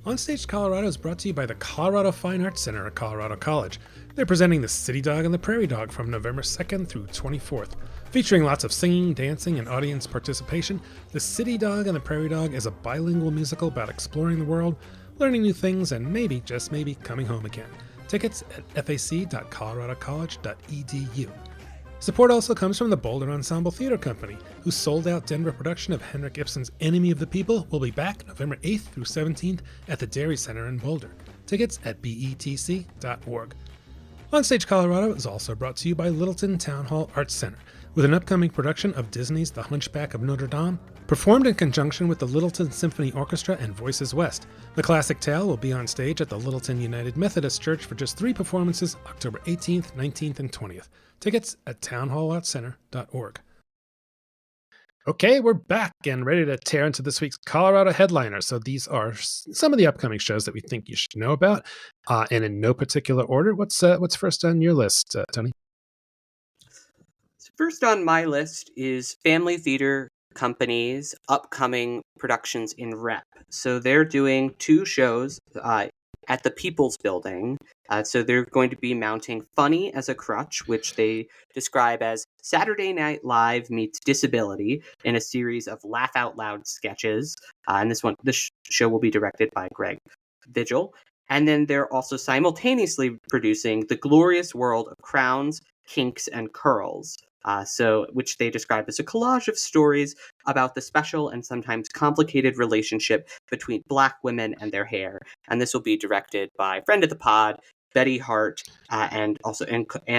OnStage Colorado is brought to you by the Colorado Fine Arts Center at Colorado College. They're presenting The City Dog and the Prairie Dog from November 2nd through 24th. Featuring lots of singing, dancing, and audience participation, The City Dog and the Prairie Dog is a bilingual musical about exploring the world, learning new things, and maybe, just maybe, coming home again. Tickets at fac.coloradocollege.edu. Support also comes from the Boulder Ensemble Theater Company, whose sold-out Denver production of Henrik Ibsen's Enemy of the People will be back November 8th through 17th at the Dairy Center in Boulder. Tickets at betc.org. OnStage Colorado is also brought to you by Littleton Town Hall Arts Center, with an upcoming production of Disney's The Hunchback of Notre Dame, performed in conjunction with the Littleton Symphony Orchestra and Voices West. The classic tale will be on stage at the Littleton United Methodist Church for just 3 performances, October 18th, 19th, and 20th. Tickets at townhallartscenter.org. Okay, we're back and ready to tear into this week's Colorado headliner. So these are some of the upcoming shows that we think you should know about, and in no particular order. What's first on your list, Toni? First on my list is Family Theater Company's upcoming productions in Rep. So they're doing 2 shows at the People's Building. So they're going to be mounting Funny as a Crutch, which they describe as Saturday Night Live meets Disability in a series of laugh out loud sketches. And this show will be directed by Greg Vigil. And then they're also simultaneously producing The Glorious World of Crowns, Kinks, and Curls. Which they describe as a collage of stories about the special and sometimes complicated relationship between Black women and their hair. And this will be directed by friend of the pod, Betty Hart, and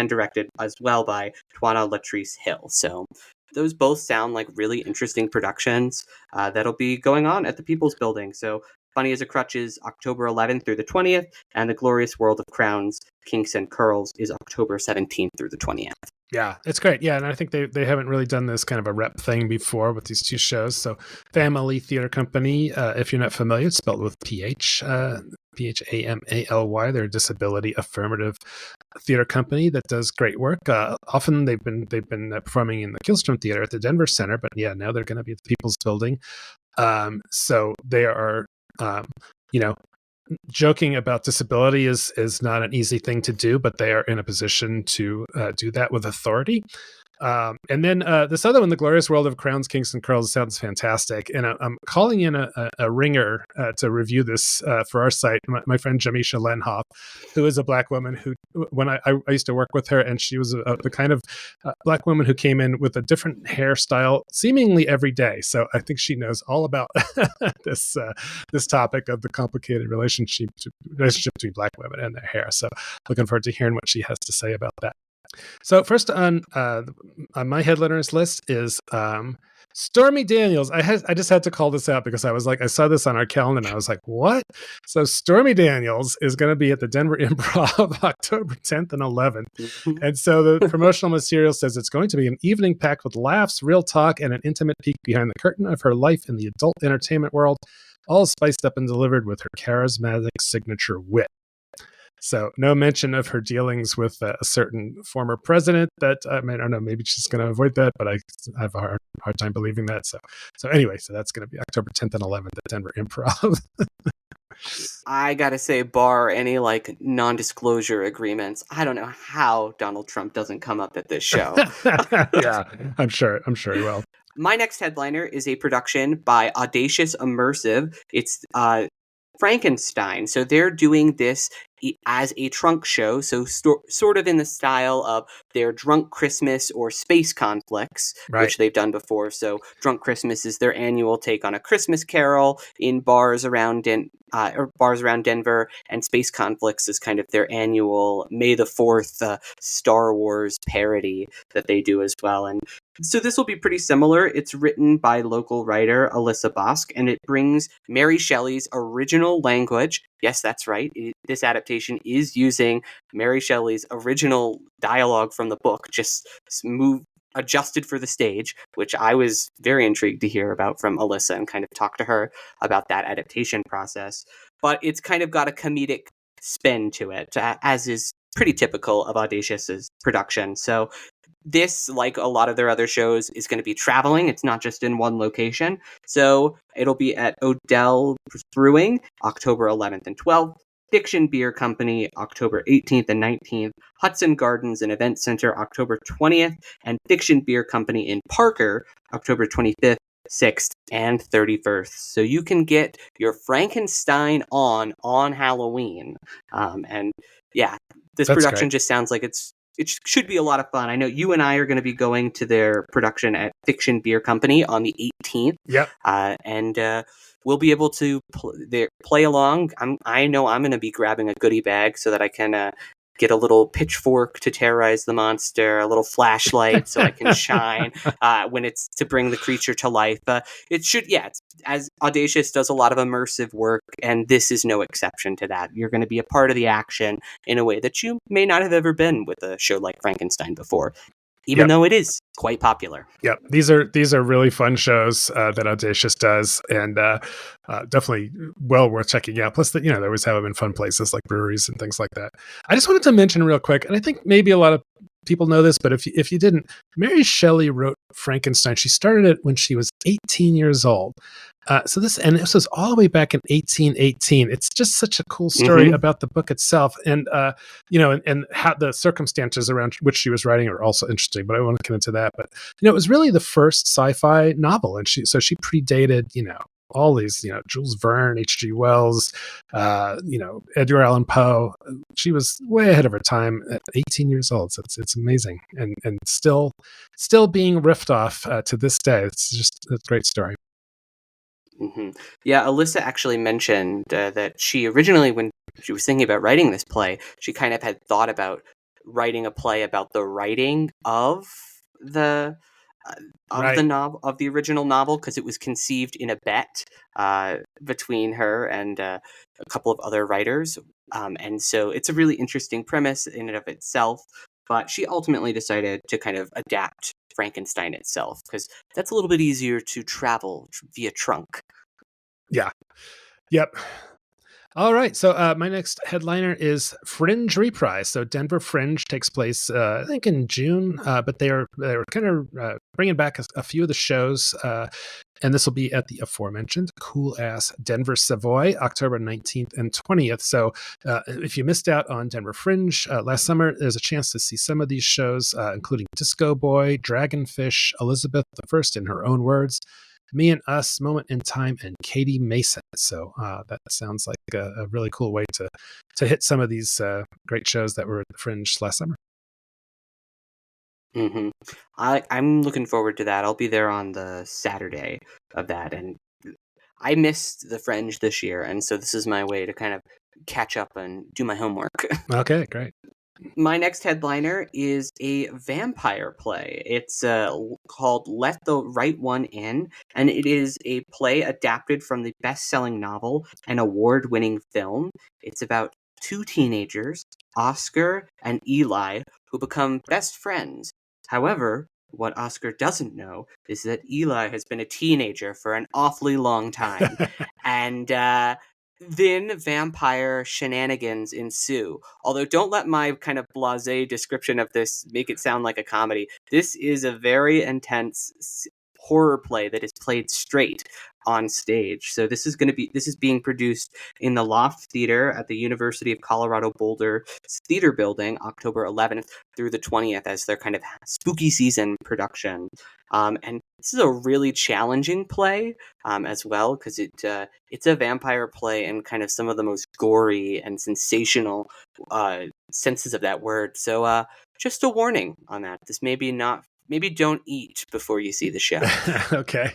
directed as well by Twana Latrice Hill. So those both sound like really interesting productions that'll be going on at the People's Building. So Funny as a Crutch is October 11th through the 20th, and The Glorious World of Crowns, Kinks, and Curls is October 17th through the 20th. Yeah, it's great. Yeah, and I think they haven't really done this kind of a rep thing before with these 2 shows. So Family Theater Company, if you're not familiar, it's spelled with PH, PHAMALY. They're a disability affirmative theater company that does great work. Often they've been performing in the Killstrom Theater at the Denver Center, but yeah, now they're going to be at the People's Building. So they are, joking about disability is not an easy thing to do, but they are in a position to do that with authority. And then this other one, The Glorious World of Crowns, Kinks, and Curls, sounds fantastic. And I'm calling in a ringer to review this for our site, my friend Jamisha Lenhoff, who is a Black woman who, when I used to work with her, and she was the kind of Black woman who came in with a different hairstyle seemingly every day. So I think she knows all about this topic of the complicated relationship between Black women and their hair. So looking forward to hearing what she has to say about that. So first on my headliners list is Stormy Daniels. I just had to call this out because I saw this on our calendar and I was like, what? So Stormy Daniels is going to be at the Denver Improv October 10th and 11th. And so the promotional material says it's going to be an evening packed with laughs, real talk, and an intimate peek behind the curtain of her life in the adult entertainment world, all spiced up and delivered with her charismatic signature wit. So no mention of her dealings with a certain former president that, I don't know, maybe she's going to avoid that, but I have a hard time believing that. So anyway, so that's going to be October 10th and 11th at Denver Improv. I got to say, bar any non-disclosure agreements, I don't know how Donald Trump doesn't come up at this show. Yeah, I'm sure he will. My next headliner is a production by Audacious Immersive. It's Frankenstein. So they're doing this as a trunk show, so sort of in the style of their Drunk Christmas or Space Conflicts, Right. which they've done before. So Drunk Christmas is their annual take on a Christmas Carol in bars around Denver, and Space Conflicts is kind of their annual May the 4th Star Wars parody that they do as well. And so this will be pretty similar. It's written by local writer Alyssa Bosk, and it brings Mary Shelley's original language. Yes, that's right. This adaptation is using Mary Shelley's original dialogue from the book, just adjusted for the stage, which I was very intrigued to hear about from Alyssa and kind of talk to her about that adaptation process. But it's kind of got a comedic spin to it, as is pretty typical of Audacious's production. So this, like a lot of their other shows, is going to be traveling. It's not just in one location. So it'll be at Odell Brewing, October 11th and 12th, Diction Beer Company, October 18th and 19th, Hudson Gardens and Event Center, October 20th, and Diction Beer Company in Parker, October 25th, 6th, and 31st. So you can get your Frankenstein on Halloween. And yeah, this That's production great. just sounds like it should be a lot of fun. I know you and I are going to be going to their production at Fiction Beer Company on the 18th. Yep. And we'll be able to play along. I know I'm going to be grabbing a goodie bag so that I can get a little pitchfork to terrorize the monster, a little flashlight so I can shine when it's to bring the creature to life. It's as Audacious does a lot of immersive work, and this is no exception to that. You're going to be a part of the action in a way that you may not have ever been with a show like Frankenstein before, even though it is quite popular. Yeah, these are really fun shows that Audacious does, and definitely well worth checking out. Plus, they always have them in fun places like breweries and things like that. I just wanted to mention real quick, and I think maybe a lot of people know this, but if you didn't, Mary Shelley wrote Frankenstein. She started it when she was 18 years old. So this was all the way back in 1818. It's just such a cool story about the book itself, and and how the circumstances around which she was writing are also interesting. But I won't get into that. But it was really the first sci-fi novel, and she predated all these Jules Verne, H.G. Wells, Edgar Allan Poe. She was way ahead of her time at 18 years old. So it's amazing, and still being riffed off to this day. It's just a great story. Mm-hmm. Yeah, Alyssa actually mentioned that she originally, when she was thinking about writing this play, she kind of had thought about writing a play about the writing of the novel, of the original novel, because it was conceived in a bet between her and a couple of other writers, and so it's a really interesting premise in and of itself. But she ultimately decided to kind of adapt Frankenstein itself, because that's a little bit easier to travel via trunk. Yeah. Yep. All right. So my next headliner is Fringe Reprise. So Denver Fringe takes place, I think, in June, but they're kind of bringing back a few of the shows, and this will be at the aforementioned cool-ass Denver Savoy, October 19th and 20th. So if you missed out on Denver Fringe last summer, there's a chance to see some of these shows, including Disco Boy, Dragonfish, Elizabeth I in her own words, Me and Us, Moment in Time, and Katie Mason. So that sounds like a really cool way to hit some of these great shows that were at the Fringe last summer. Mm-hmm. I'm looking forward to that. I'll be there on the Saturday of that, and I missed the Fringe this year, and so this is my way to kind of catch up and do my homework. Okay, great. My next headliner is a vampire play. It's called Let the Right One In, and it is a play adapted from the best-selling novel and award-winning film. It's about two teenagers, Oscar and Eli, who become best friends. However, what Oscar doesn't know is that Eli has been a teenager for an awfully long time, and then vampire shenanigans ensue. Although, don't let my kind of blasé description of this make it sound like a comedy. This is a very intense horror play that is played straight on stage. So this is being produced in the Loft Theater at the University of Colorado Boulder Theater Building, October 11th through the 20th, as their kind of spooky season production. And This is a really challenging play as well, because it's a vampire play and kind of some of the most gory and sensational senses of that word. So just a warning on that. This maybe don't eat before you see the show. Okay.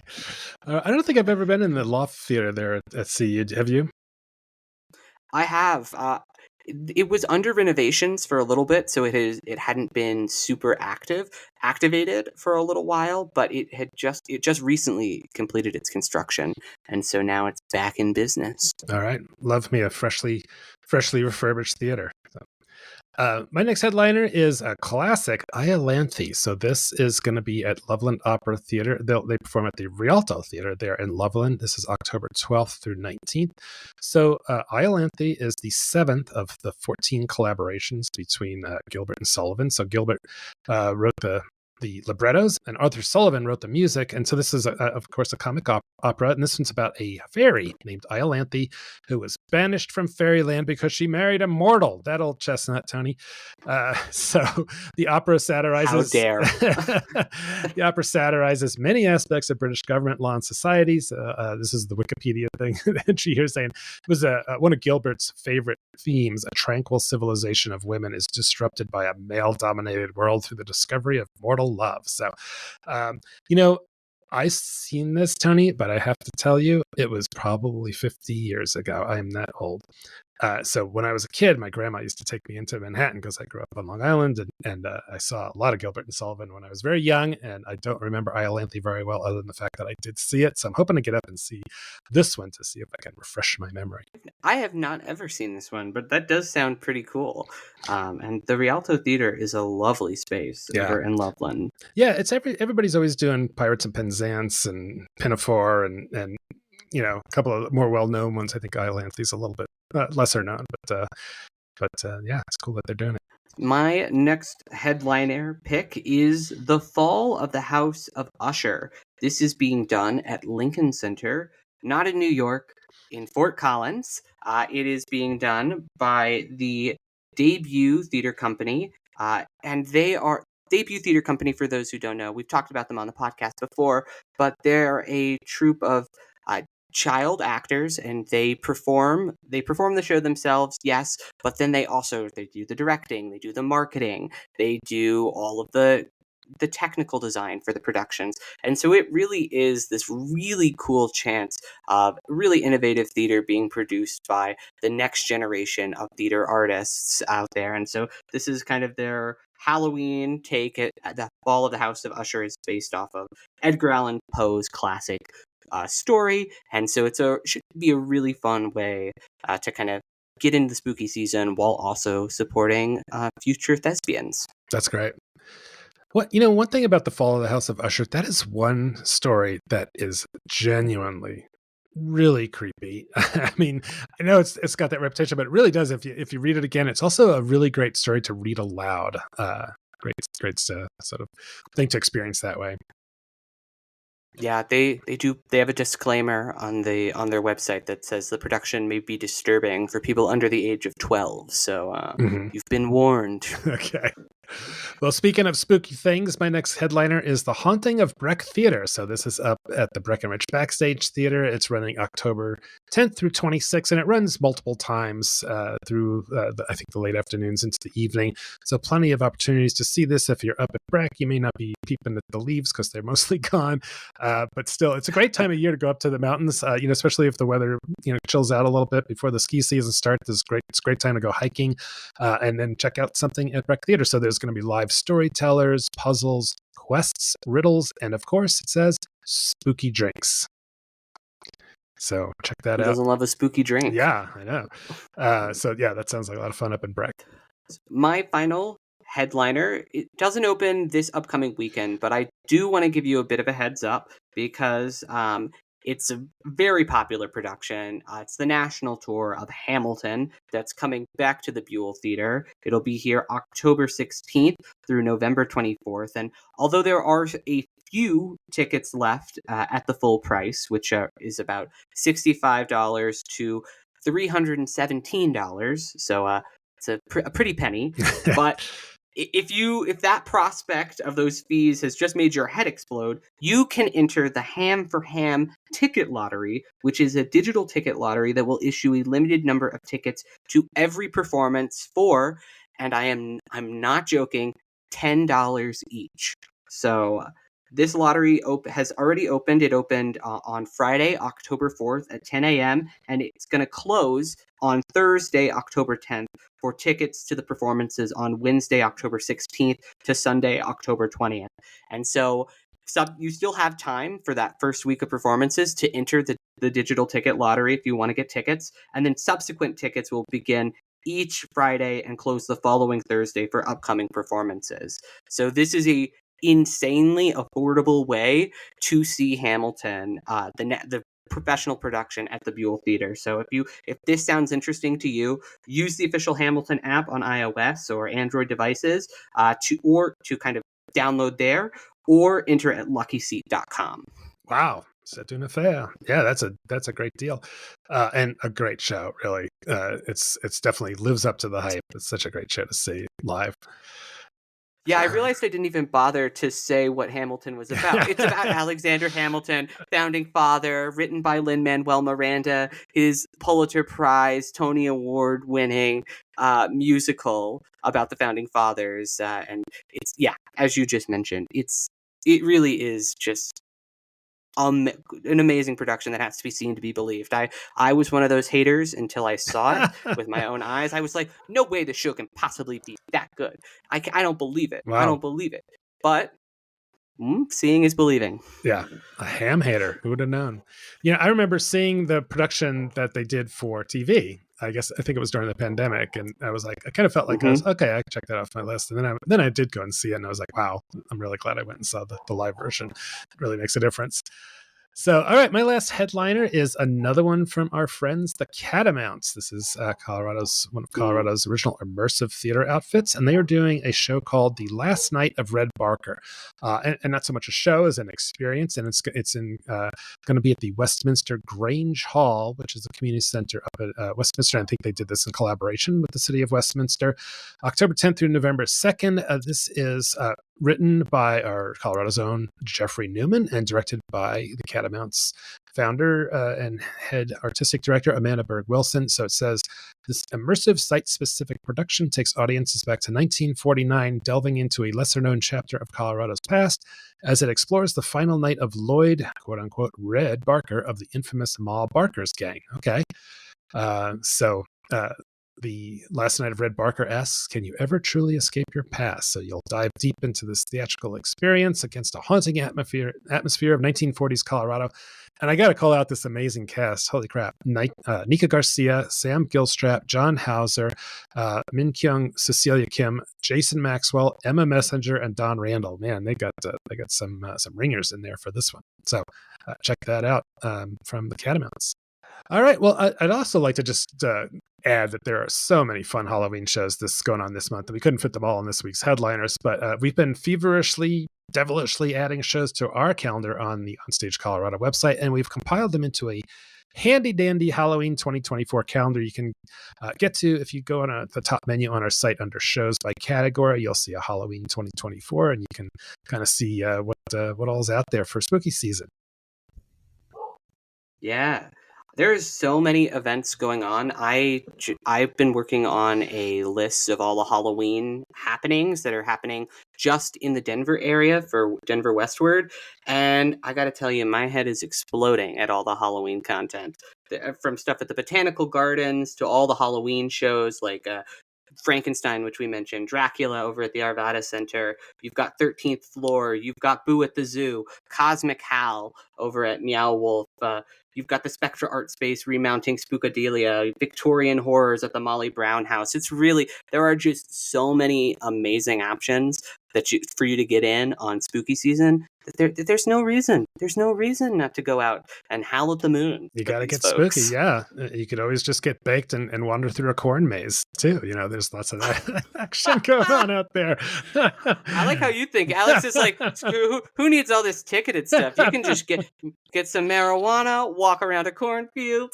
I don't think I've ever been in the Loft Theater there at CU. Have you? I have. It was under renovations for a little bit, so it hadn't been super activated for a little while, but it just recently completed its construction, and so now it's back in business. All right. Love me a freshly refurbished theater. My next headliner is a classic, Iolanthe. So this is going to be at Loveland Opera Theater. They perform at the Rialto Theater there in Loveland. This is October 12th through 19th. So Iolanthe is the 7th of the 14 collaborations between Gilbert and Sullivan. So Gilbert wrote the librettos, and Arthur Sullivan wrote the music. And so this is, of course, a comic opera. And this one's about a fairy named Iolanthe who was banished from fairyland because she married a mortal. That old chestnut, Tony. So the opera satirizes. How dare. The opera satirizes many aspects of British government, law, and societies. This is the Wikipedia thing that she hears saying. It was one of Gilbert's favorite themes. A tranquil civilization of women is disrupted by a male-dominated world through the discovery of mortal love. So, I've seen this, Tony, but I have to tell you, it was probably 50 years ago. I am that old. So when I was a kid, my grandma used to take me into Manhattan because I grew up on Long Island, and I saw a lot of Gilbert and Sullivan when I was very young, and I don't remember Iolanthe very well other than the fact that I did see it. So I'm hoping to get up and see this one to see if I can refresh my memory. I have not ever seen this one, but that does sound pretty cool. And the Rialto Theater is a lovely space over in Loveland. Yeah, it's everybody's always doing Pirates and Penzance and Pinafore and a couple of more well-known ones. I think Iolanthe's a little bit lesser known, but yeah, it's cool that they're doing it. My next headliner pick is The Fall of the House of Usher. This is being done at Lincoln Center, not in New York, in Fort Collins. It is being done by the Debut Theater Company, and they are Debut Theater Company, for those who don't know. We've talked about them on the podcast before, but they're a troupe of child actors, and they perform the show themselves, yes, but then they do the directing, they do the marketing, they do all of the technical design for the productions. And so it really is this really cool chance of really innovative theater being produced by the next generation of theater artists out there. And so this is kind of their Halloween take. The Fall of the House of Usher is based off of Edgar Allan Poe's classic story, and so should be a really fun way to kind of get into the spooky season while also supporting future thespians. That's great. One thing about The Fall of the House of Usher, that is one story that is genuinely really creepy. I mean, I know it's got that reputation, but it really does. If you read it again, it's also a really great story to read aloud. Great sort of thing to experience that way. Yeah, they have a disclaimer on their website that says the production may be disturbing for people under the age of 12. So you've been warned. Okay. Well, speaking of spooky things, my next headliner is The Haunting of Breck Theater. So this is up at the Breckenridge Backstage Theater. It's running October 10th through 26th, and it runs multiple times through, I think, the late afternoons into the evening. So plenty of opportunities to see this. If you're up at Breck, you may not be peeping at the leaves because they're mostly gone. But still, it's a great time of year to go up to the mountains, especially if the weather, chills out a little bit before the ski season starts. It's a great time to go hiking and then check out something at Breck Theater. So there's going to be live storytellers, puzzles, quests, riddles, and of course, it says spooky drinks. So check that out. Who doesn't love a spooky drink? Yeah, I know. So yeah, that sounds like a lot of fun up in Breck. My final headliner, it doesn't open this upcoming weekend, but I do want to give you a bit of a heads up because it's a very popular production. It's the national tour of Hamilton that's coming back to the Buell Theater. It'll be here October 16th through November 24th. And although there are a few tickets left at the full price, which is about $65 to $317, so it's a pretty penny, but if that prospect of those fees has just made your head explode, you can enter the Ham for Ham ticket lottery, which is a digital ticket lottery that will issue a limited number of tickets to every performance for, and I'm not joking, $10 each. So this lottery has already opened. It opened on Friday, October 4th at 10 a.m. and it's going to close on Thursday, October 10th for tickets to the performances on Wednesday, October 16th to Sunday, October 20th. And so you still have time for that first week of performances to enter the digital ticket lottery if you want to get tickets. And then subsequent tickets will begin each Friday and close the following Thursday for upcoming performances. So this is a insanely affordable way to see Hamilton, the professional production at the Buell Theater. So if this sounds interesting to you, use the official Hamilton app on iOS or Android devices to kind of download there, or enter at luckyseat.com. Wow. C'est une affaire. Yeah, that's a great deal. And a great show, really. It's definitely lives up to the hype. It's such a great show to see live. Yeah, I realized I didn't even bother to say what Hamilton was about. It's about Alexander Hamilton, founding father, written by Lin-Manuel Miranda, his Pulitzer Prize, Tony Award winning musical about the founding fathers. And it's, yeah, as you just mentioned, it really is just an amazing production that has to be seen to be believed. I was one of those haters until I saw it with my own eyes. I was like, no way the show can possibly be that good. I don't believe it. Wow. I don't believe it. But seeing is believing. Yeah, a ham hater. Who would have known? You know, I remember seeing the production that they did for TV. I think it was during the pandemic, and I was like, I kind of felt like I was okay. I can check that off my list, and then I did go and see it, and I was like, wow, I'm really glad I went and saw the live version. It really makes a difference. So, all right, my last headliner is another one from our friends, the Catamounts. This is one of Colorado's original immersive theater outfits, and they are doing a show called The Last Night of Red Barker, and not so much a show as an experience. And it's going to be at the Westminster Grange Hall, which is a community center up at Westminster. I think they did this in collaboration with the city of Westminster, October 10th through November 2nd. This is written by our Colorado's own Jeffrey Newman and directed by the Catamounts founder and head artistic director Amanda Berg Wilson. So it says, this immersive site-specific production takes audiences back to 1949, delving into a lesser-known chapter of Colorado's past as it explores the final night of Lloyd, quote-unquote, Red Barker of the infamous Ma Barker's gang. Okay. The Last Night of Red Barker asks, can you ever truly escape your past? So you'll dive deep into this theatrical experience against a haunting atmosphere of 1940s Colorado. And I got to call out this amazing cast. Holy crap. Nika Garcia, Sam Gilstrap, John Hauser, Min Kyung, Cecilia Kim, Jason Maxwell, Emma Messenger, and Don Randall. Man, they got some ringers in there for this one. So check that out from the Catamounts. All right. Well, I'd also like to just add that there are so many fun Halloween shows going on this month that we couldn't fit them all in this week's headliners, but we've been devilishly adding shows to our calendar on the OnStage Colorado website, and we've compiled them into a handy-dandy Halloween 2024 calendar you can get to. If you go on the top menu on our site under shows by category, you'll see a Halloween 2024, and you can kind of see what all's out there for spooky season. Yeah. There's so many events going on. I've been working on a list of all the Halloween happenings that are happening just in the Denver area for Denver Westward. And I got to tell you, my head is exploding at all the Halloween content. From stuff at the Botanical Gardens to all the Halloween shows like Frankenstein, which we mentioned, Dracula over at the Arvada Center. You've got 13th Floor. You've got Boo at the Zoo, Cosmic Hal over at Meow Wolf. You've got the Spectra Art Space remounting Spookadelia, Victorian Horrors at the Molly Brown House. There are just so many amazing options for you to get in on spooky season. There's no reason not to go out and howl at the moon. You got to get spooky. Yeah. You could always just get baked and wander through a corn maze too. You know, there's lots of that action going on out there. I like how you think. Alex is like, who needs all this ticketed stuff? You can just get some marijuana, walk around a cornfield.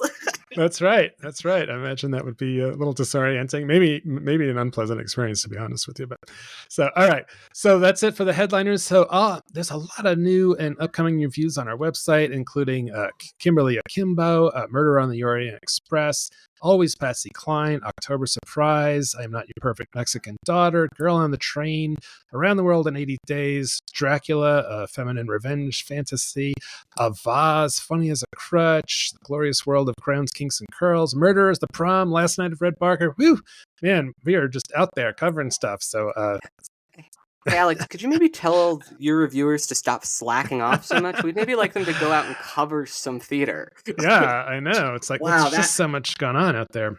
That's right. That's right. I imagine that would be a little disorienting. Maybe an unpleasant experience, to be honest with you. But so, all right. So that's it for the headliners. So, there's a lot of new and upcoming reviews on our website, including Kimberly Akimbo, Murder on the Orient Express, Always Patsy Cline, October Surprise, I Am Not Your Perfect Mexican Daughter, Girl on the Train, Around the World in 80 Days, Dracula, Feminine Revenge Fantasy, A Vase, Funny as a Crutch, The Glorious World of Crowns, Kinks, and Curls, Murderers, The Prom, Last Night of Red Barker. Whew, man, we are just out there covering stuff. So, Hey, Alex, could you maybe tell your reviewers to stop slacking off so much? We'd maybe like them to go out and cover some theater. yeah, I know. It's like, Wow, there's just so much going on out there.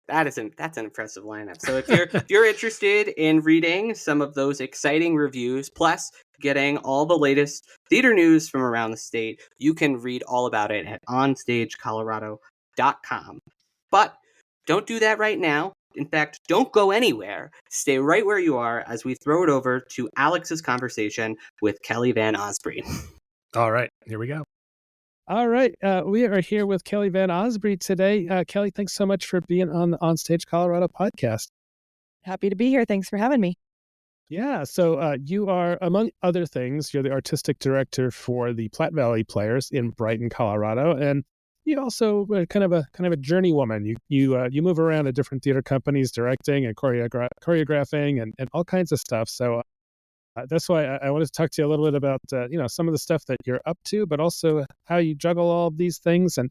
that's an impressive lineup. So if you're interested in reading some of those exciting reviews, plus getting all the latest theater news from around the state, you can read all about it at onstagecolorado.com. But don't do that right now. In fact, don't go anywhere. Stay right where you are as we throw it over to Alex's conversation with Kelly Van Oosbree. All right, here we go. All right, we are here with Kelly Van Oosbree today. Kelly, thanks so much for being on the OnStage Colorado podcast. Happy to be here. Thanks for having me. Yeah, so you are, among other things, you're the artistic director for the Platte Valley Players in Brighton, Colorado, and you also kind of a journey woman. You move around at different theater companies, directing and choreographing and all kinds of stuff. So that's why I wanted to talk to you a little bit about some of the stuff that you're up to, but also how you juggle all of these things. And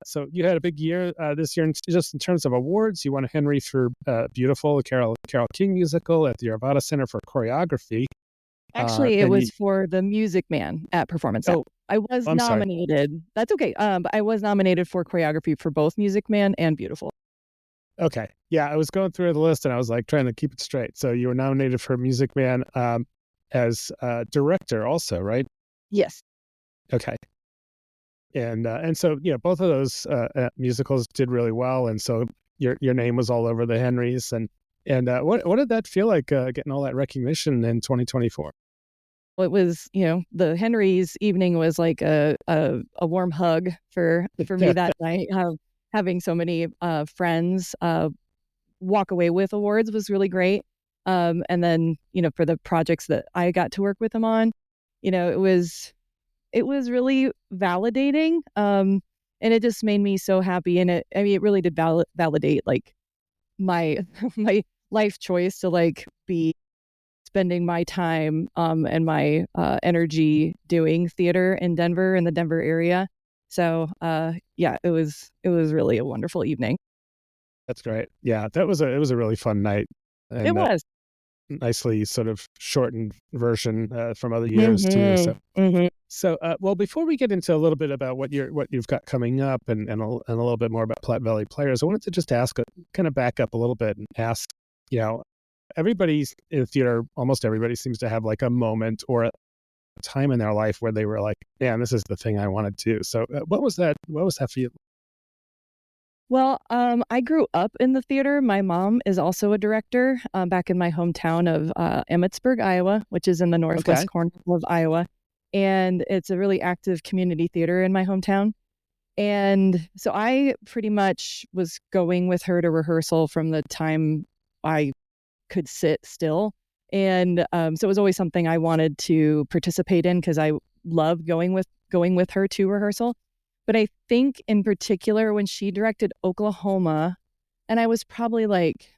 so you had a big year this year, just in terms of awards. You won a Henry for Beautiful, Carole King musical at the Arvada Center for Choreography. Actually, it was for The Music Man at Performance. Oh, I was I'm nominated. Sorry. That's okay. But I was nominated for choreography for both Music Man and Beautiful. Okay. Yeah, I was going through the list and I was like trying to keep it straight. So you were nominated for Music Man as director also, right? Yes. Okay. And so both of those musicals did really well, and so your name was all over the Henrys. And what did that feel like, getting all that recognition in 2024? Well, it was the Henrys evening was like a warm hug for me that night. Having so many friends walk away with awards was really great. And then for the projects that I got to work with them on, it was really validating, and it just made me so happy. And it really did validate like my my life choice to like be spending my time and my energy doing theater in Denver, in the Denver area. So yeah, it was really a wonderful evening. That's great. Yeah, it was a really fun night. And, it was nicely sort of shortened version from other years too. So, well, before we get into a little bit about what you've got coming up and a little bit more about Platte Valley Players, I wanted to just ask, kind of back up a little bit and ask, everybody's in theater, almost everybody seems to have like a moment or a time in their life where they were like, man, this is the thing I want to do. So what was that for you? Well, I grew up in the theater. My mom is also a director back in my hometown of Emmitsburg, Iowa, which is in the northwest corner of Iowa. And it's a really active community theater in my hometown. And so I pretty much was going with her to rehearsal from the time I could sit still. And so it was always something I wanted to participate in because I loved going with her to rehearsal. But I think in particular when she directed Oklahoma, and I was probably like,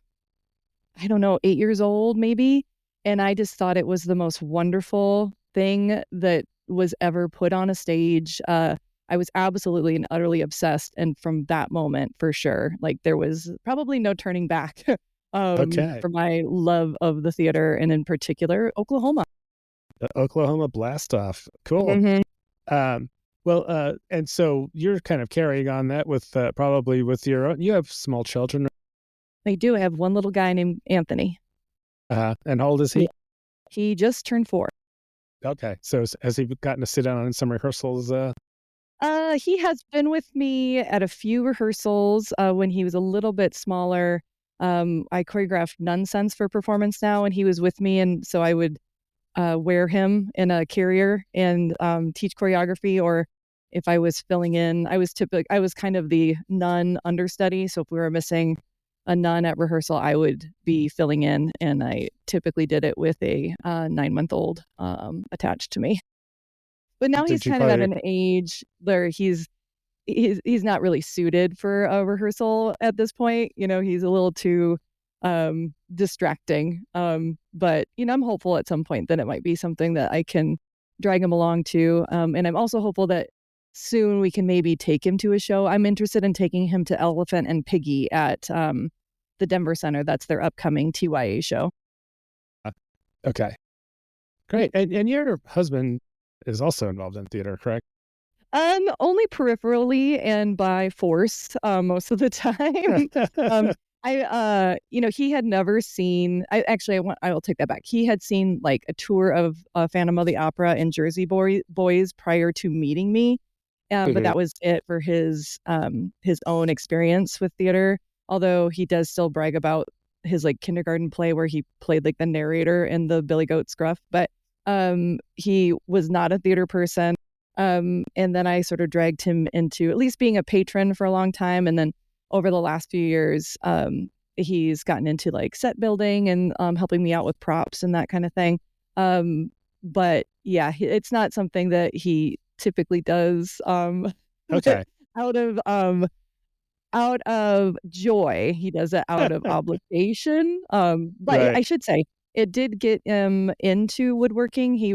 I don't know, 8 years old maybe. And I just thought it was the most wonderful thing that was ever put on a stage. I was absolutely and utterly obsessed. And from that moment, for sure, like there was probably no turning back for my love of the theater, and in particular, Oklahoma. The Oklahoma Blast Off. Cool. Mm-hmm. Well, and so you're kind of carrying on that with probably with your own. You have small children. I do. I have one little guy named Anthony. And how old is he? He just turned 4. Okay. So has he gotten to sit down on some rehearsals? He has been with me at a few rehearsals when he was a little bit smaller. I choreographed Nonsense for Performance Now, and he was with me, and so I would wear him in a carrier and teach choreography, or if I was filling in, I was kind of the nun understudy. So if we were missing a nun at rehearsal, I would be filling in, and I typically did it with a 9-month-old attached to me. But now he's kind of at an age where he's not really suited for a rehearsal at this point. He's a little too distracting. But I'm hopeful at some point that it might be something that I can drag him along to. And I'm also hopeful that soon we can maybe take him to a show. I'm interested in taking him to Elephant and Piggy at the Denver Center. That's their upcoming TYA show. Okay. Great. And your husband is also involved in theater, correct? Only peripherally and by force, most of the time. He had never seen, I will take that back. He had seen like a tour of Phantom of the Opera and Jersey Boys prior to meeting me. But that was it for his own experience with theater. Although he does still brag about his like kindergarten play where he played like the narrator in the Billy Goat Scruff. But he was not a theater person. And then I sort of dragged him into at least being a patron for a long time. And then over the last few years, he's gotten into like set building and helping me out with props and that kind of thing. But yeah, it's not something that he typically does okay. out of joy. He does it out of obligation. But right. I should say it did get him into woodworking. He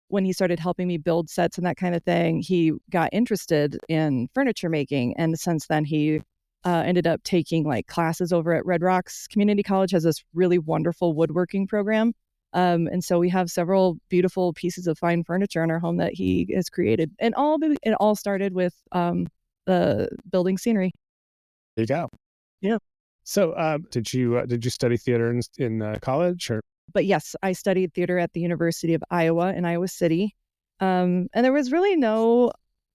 when he started helping me build sets and that kind of thing, he got interested in furniture making. And since then, he ended up taking like classes over at Red Rocks Community College, has this really wonderful woodworking program. And so we have several beautiful pieces of fine furniture in our home that he has created. And it all started with the building scenery. There you go. Yeah. So did you study theater in college or? But yes, I studied theater at the University of Iowa in Iowa City. And there was really no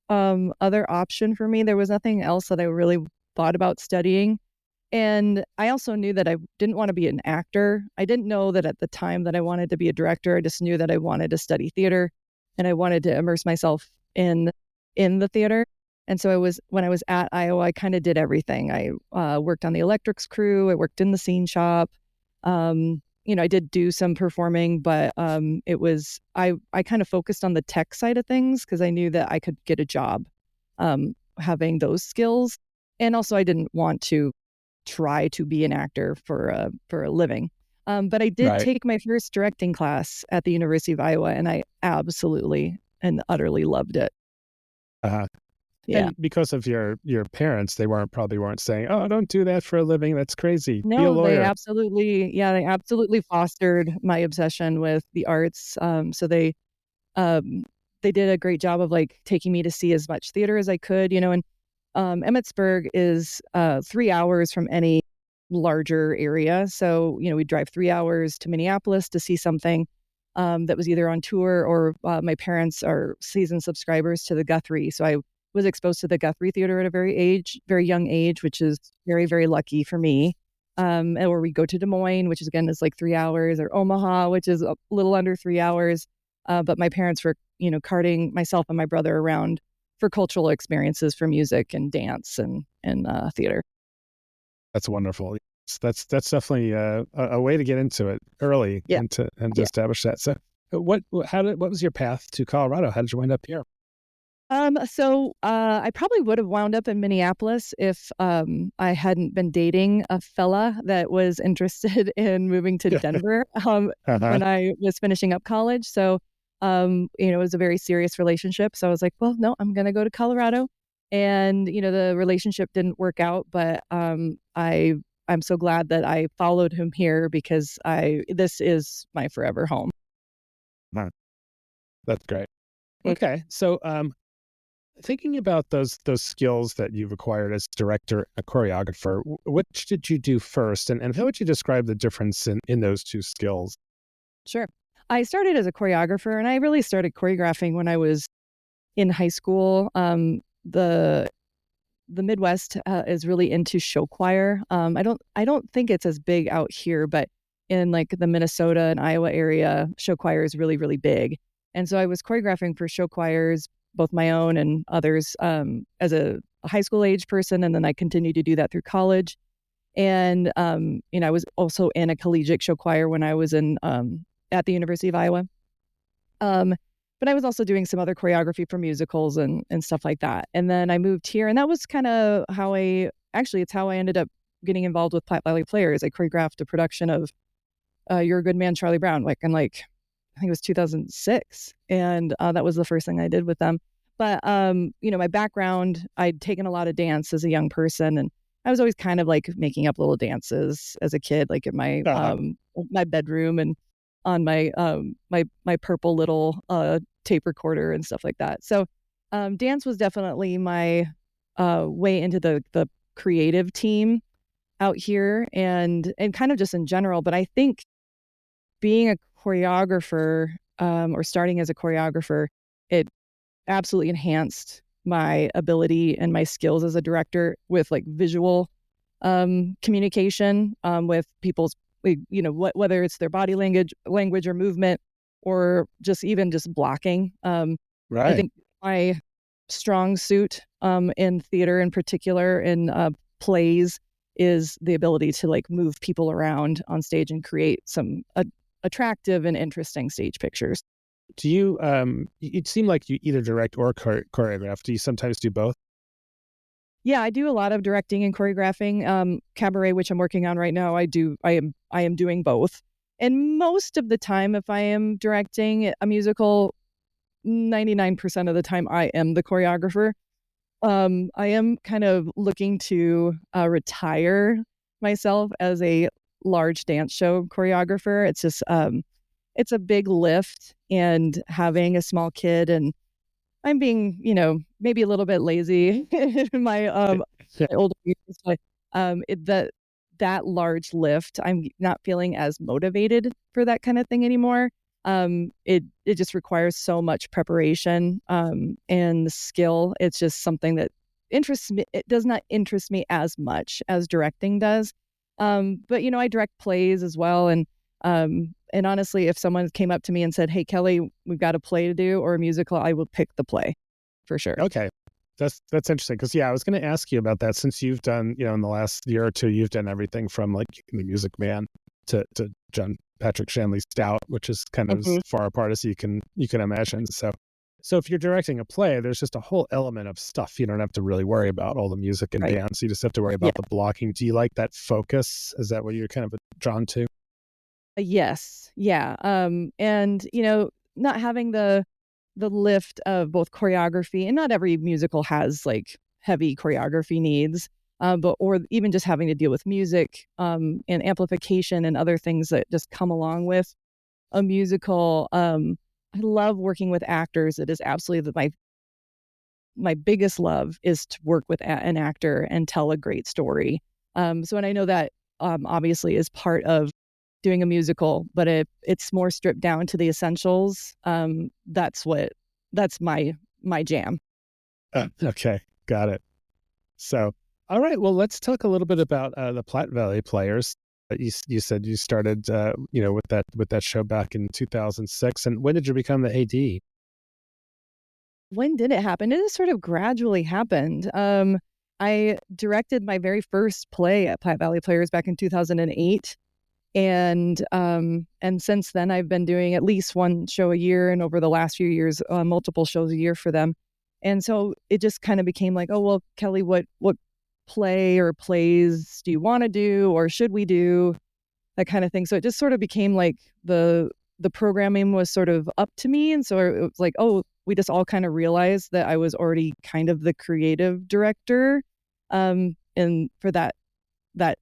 other option for me. There was nothing else that I really thought about studying. And I also knew that I didn't want to be an actor. I didn't know that at the time that I wanted to be a director. I just knew that I wanted to study theater and I wanted to immerse myself in the theater. And so when I was at Iowa, I kind of did everything. I worked on the electrics crew. I worked in the scene shop. I did do some performing, but I kind of focused on the tech side of things because I knew that I could get a job having those skills. And also I didn't want to try to be an actor for a living. But I did take my first directing class at the University of Iowa, and I absolutely and utterly loved it. Yeah. And because of your parents, they probably weren't saying, "Oh, don't do that for a living. That's crazy. No, be a lawyer." they absolutely fostered my obsession with the arts. So they did a great job of like taking me to see as much theater as I could, and Emmitsburg is 3 hours from any larger area. So, we drive 3 hours to Minneapolis to see something that was either on tour or my parents are season subscribers to the Guthrie. So I was exposed to the Guthrie Theater at a very young age, which is very, very lucky for me. Or we go to Des Moines, which is like 3 hours, or Omaha, which is a little under 3 hours. But my parents were, carting myself and my brother around for cultural experiences for music and dance and theater. That's wonderful. That's definitely a way to get into it early and to establish that. So what was your path to Colorado? How did you wind up here? So I probably would have wound up in Minneapolis if I hadn't been dating a fella that was interested in moving to Denver when I was finishing up college. So it was a very serious relationship. So I was like, well, no, I'm going to go to Colorado. And, the relationship didn't work out, but I'm so glad that I followed him here because this is my forever home. That's great. Okay. So, thinking about those skills that you've acquired as director and choreographer, which did you do first? And how would you describe the difference in those two skills? Sure. I started as a choreographer, and I really started choreographing when I was in high school. The Midwest is really into show choir. I don't think it's as big out here, but in like the Minnesota and Iowa area, show choir is really, really big. And so I was choreographing for show choirs both my own and others as a high school age person. And then I continued to do that through college. And, I was also in a collegiate show choir when I was at the University of Iowa. But I was also doing some other choreography for musicals and stuff like that. And then I moved here, and that was kind of it's how I ended up getting involved with Platte Valley Players. I choreographed a production of You're a Good Man, Charlie Brown, I think it was 2006. And that was the first thing I did with them. But, my background, I'd taken a lot of dance as a young person, and I was always kind of like making up little dances as a kid, like in my my bedroom and on my my purple little tape recorder and stuff like that. So dance was definitely my way into the creative team out here and kind of just in general. But I think being a choreographer or starting as a choreographer, it absolutely enhanced my ability and my skills as a director with like visual communication with people's, whether it's their body language or movement, or just blocking. Right. I think my strong suit in theater in particular, in plays, is the ability to like move people around on stage and create some attractive and interesting stage pictures. Do you, it seemed like you either direct or choreograph. Do you sometimes do both? Yeah, I do a lot of directing and choreographing. Cabaret, which I'm working on right now, I am doing both. And most of the time, if I am directing a musical, 99% of the time, I am the choreographer. I am kind of looking to retire myself as a large dance show choreographer. It's just, it's a big lift, and having a small kid, and I'm being, maybe a little bit lazy in my older years, but that large lift, I'm not feeling as motivated for that kind of thing anymore. It just requires so much preparation and skill. It's just something that interests me. It does not interest me as much as directing does. But I direct plays as well, and honestly, if someone came up to me and said, "Hey, Kelly, we've got a play to do or a musical," I would pick the play for sure. Okay. That's interesting, because I was going to ask you about that, since you've done, in the last year or two, you've done everything from like The Music Man to John Patrick Shanley's Stout, which is kind of as far apart as you can imagine. So if you're directing a play, there's just a whole element of stuff. You don't have to really worry about all the music and dance. You just have to worry about the blocking. Do you like that focus? Is that what you're kind of drawn to? Yes. Yeah. And not having the lift of both choreography, and not every musical has like heavy choreography needs, or even just having to deal with music and amplification and other things that just come along with a musical. I love working with actors. It is absolutely my biggest love is to work with an actor and tell a great story. So, and I know that obviously is part of doing a musical, but it's more stripped down to the essentials. That's my jam. Okay, got it. So, all right, well, let's talk a little bit about the Platte Valley Players. You said you started, with that show back in 2006. And when did you become the AD? When did it happen? It has sort of gradually happened. I directed my very first play at Platte Valley Players back in 2008. And since then I've been doing at least one show a year, and over the last few years, multiple shows a year for them. And so it just kind of became like, oh, well, Kelly, what play or plays do you want to do, or should we do, that kind of thing. So it just sort of became like the programming was sort of up to me. And so it was like, oh, we just all kind of realized that I was already kind of the creative director. And for that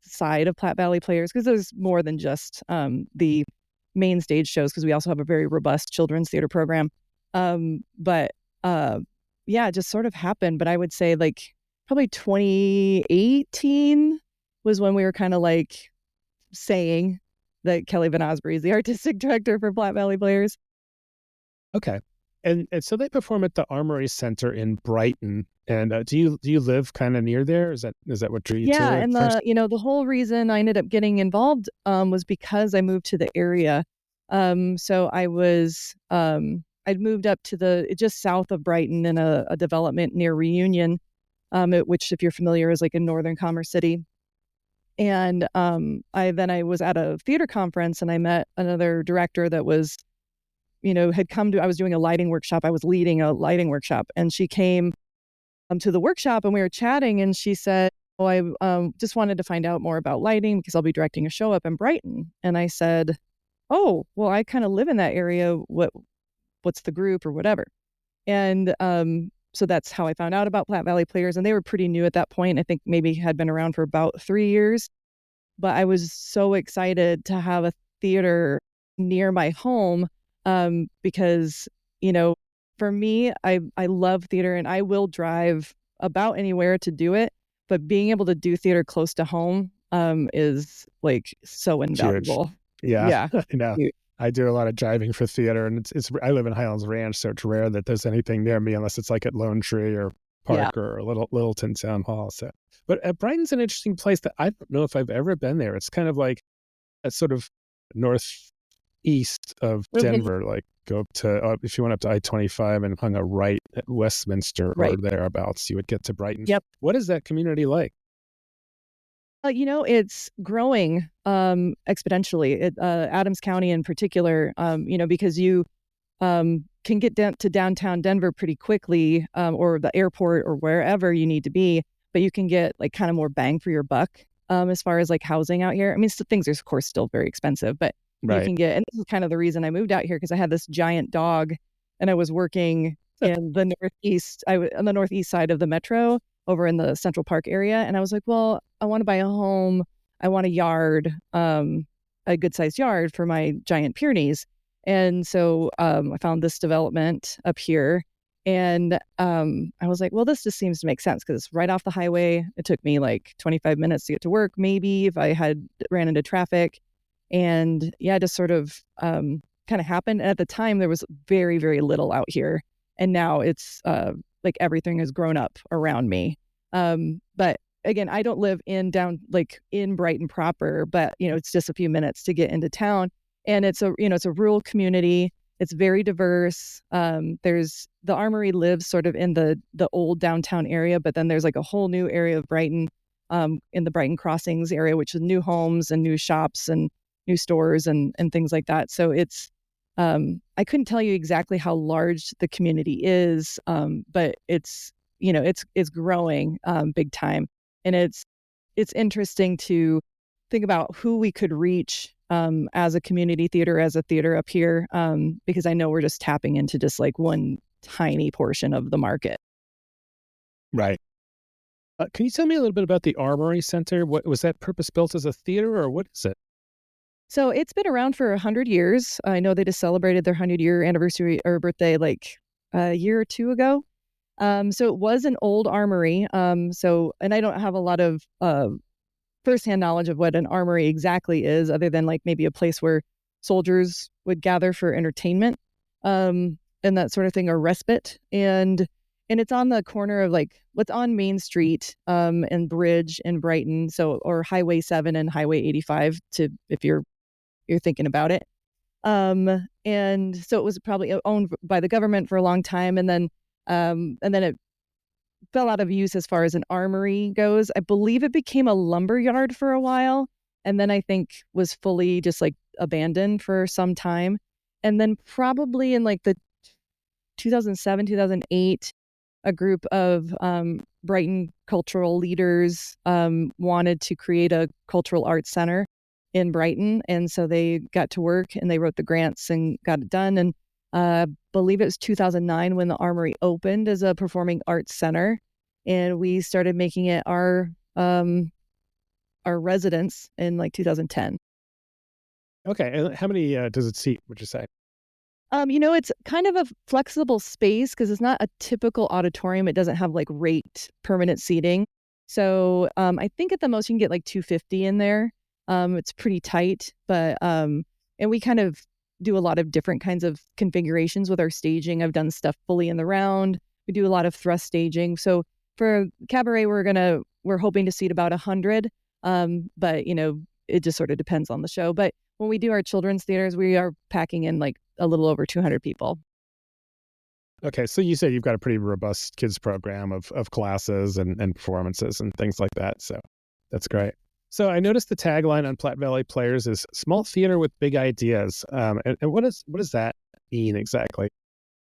side of Platte Valley Players, because there's more than just the main stage shows, because we also have a very robust children's theater program. But it just sort of happened. But I would say like probably 2018 was when we were kind of like saying that Kelly Van Oosbree is the artistic director for Platte Valley Players. Okay. And so they perform at the Armory Center in Brighton. And do you live kind of near there? Is that what drew you to it? Yeah, and the whole reason I ended up getting involved was because I moved to the area. So I was I'd moved up to just south of Brighton in a development near Reunion, which, if you're familiar, is like in northern Commerce City. And I was at a theater conference, and I met another director that was, had come to. I was doing a lighting workshop. I was leading a lighting workshop, and she came to the workshop, and we were chatting, and she said, "Oh, I just wanted to find out more about lighting because I'll be directing a show up in Brighton." And I said, "Oh, well, I kind of live in that area. What's the group or whatever?" And so that's how I found out about Platte Valley Players, and they were pretty new at that point. I think maybe had been around for about 3 years, but I was so excited to have a theater near my home, because, for me, I love theater, and I will drive about anywhere to do it, but being able to do theater close to home is like so invaluable. Huge. Yeah. I do a lot of driving for theater, and I live in Highlands Ranch, so it's rare that there's anything near me unless it's like at Lone Tree or Park or Littleton Town Hall. So, but Brighton's an interesting place that I don't know if I've ever been there. It's kind of like a sort of northeast of Denver, like go up to if you went up to I-25 and hung a right at Westminster or thereabouts, you would get to Brighton. Yep. What is that community like? It's growing exponentially. Adams County in particular, because you can get down to downtown Denver pretty quickly, or the airport or wherever you need to be, but you can get like kind of more bang for your buck as far as like housing out here. I mean, things are of course still very expensive, but you can get, and this is kind of the reason I moved out here, because I had this giant dog, and I was working in the northeast. On the northeast side of the metro, over in the Central Park area. And I was like, well, I want to buy a home. I want a yard, a good sized yard for my giant Pyrenees. And so I found this development up here, and I was like, well, this just seems to make sense because it's right off the highway. It took me like 25 minutes to get to work, maybe, if I had ran into traffic. And it just sort of kind of happened. And at the time, there was very, very little out here. And now it's like everything has grown up around me. But again, I don't live in Brighton proper, but it's just a few minutes to get into town, and it's a rural community. It's very diverse. There's the Armory lives sort of in the old downtown area, but then there's like a whole new area of Brighton, in the Brighton Crossings area, which is new homes and new shops and new stores and things like that. So it's I couldn't tell you exactly how large the community is, but it's growing big time. And it's interesting to think about who we could reach as a community theater, as a theater up here, because I know we're just tapping into just like one tiny portion of the market. Right. Can you tell me a little bit about the Armory Center? What was that purpose built as a theater, or what is it? So it's been around for 100 years. I know they just celebrated their 100-year anniversary or birthday like a year or two ago. So it was an old armory. And I don't have a lot of firsthand knowledge of what an armory exactly is, other than like maybe a place where soldiers would gather for entertainment, and that sort of thing, or respite. And it's on the corner of like what's on Main Street and Bridge in Brighton, or Highway 7 and Highway 85, if you're thinking about it. And so it was probably owned by the government for a long time, and then it fell out of use as far as an armory goes. I believe it became a lumber yard for a while, and then I think was fully just like abandoned for some time. And then probably in like the 2007, 2008, a group of Brighton cultural leaders wanted to create a cultural arts center in Brighton. And so they got to work and they wrote the grants and got it done. And I believe it was 2009 when the Armory opened as a performing arts center. And we started making it our residence in like 2010. Okay. And how many does it seat, would you say? It's kind of a flexible space because it's not a typical auditorium. It doesn't have like raked permanent seating. So I think at the most you can get like 250 in there. It's pretty tight, but and we kind of do a lot of different kinds of configurations with our staging. I've done stuff fully in the round. We do a lot of thrust staging. So for Cabaret, we're hoping to seat about 100. But it just sort of depends on the show. But when we do our children's theaters, we are packing in like a little over 200 people. Okay, so you said you've got a pretty robust kids program of classes and performances and things like that. So that's great. So I noticed the tagline on Platte Valley Players is "Small theater with big ideas." And what does that mean exactly?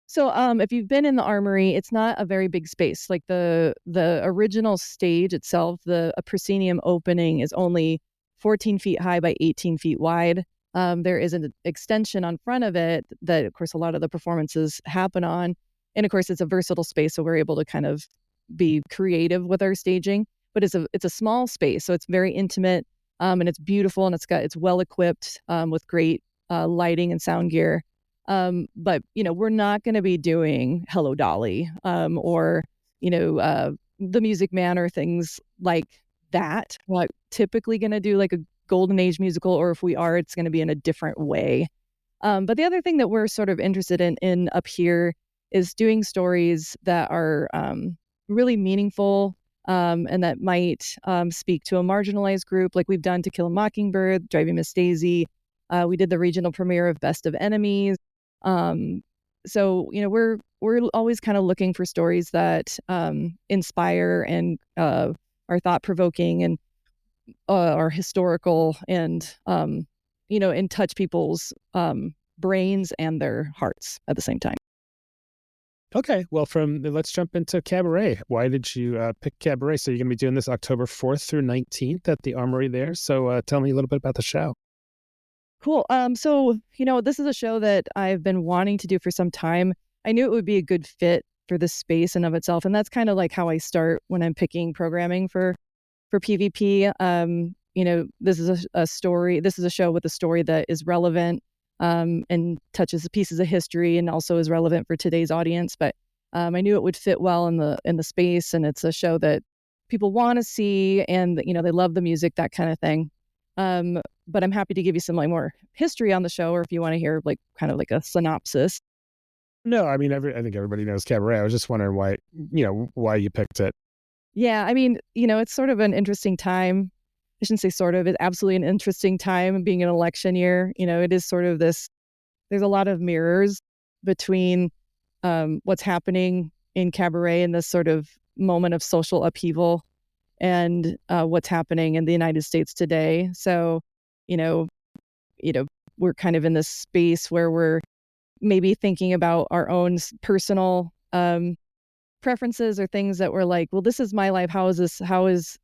So if you've been in the Armory, it's not a very big space. Like the original stage itself, a proscenium opening is only 14 feet high by 18 feet wide. There is an extension on front of it that, of course, a lot of the performances happen on. And of course, it's a versatile space, so we're able to kind of be creative with our staging. But it's a small space, so it's very intimate, and it's beautiful, and it's well equipped with great lighting and sound gear. But we're not going to be doing Hello Dolly or the Music Man or things like that. We're not typically going to do like a Golden Age musical, or if we are, it's going to be in a different way. But the other thing that we're sort of interested in up here is doing stories that are really meaningful and that might speak to a marginalized group, like we've done To Kill a Mockingbird, Driving Miss Daisy. We did the regional premiere of Best of Enemies. So we're always kind of looking for stories that inspire and are thought provoking and are historical and and touch people's brains and their hearts at the same time. Okay, well, let's jump into Cabaret. Why did you pick Cabaret? So you're going to be doing this October 4th through 19th at the Armory there. So tell me a little bit about the show. Cool. So, this is a show that I've been wanting to do for some time. I knew it would be a good fit for the space in of itself. And that's kind of like how I start when I'm picking programming for PVP. This is a story. This is a show with a story that is relevant and touches pieces of history and also is relevant for today's audience. But I knew it would fit well in the space. And it's a show that people want to see and, they love the music, that kind of thing. But I'm happy to give you some more history on the show, or if you want to hear kind of like a synopsis. No, I mean, I think everybody knows Cabaret. I was just wondering why you picked it. Yeah, I mean, it's sort of an interesting time. I shouldn't say sort of, it's absolutely an interesting time being an election year. It is sort of this, there's a lot of mirrors between what's happening in Cabaret and this sort of moment of social upheaval and what's happening in the United States today. So, we're kind of in this space where we're maybe thinking about our own personal preferences or things that we're like, well, this is my life. How is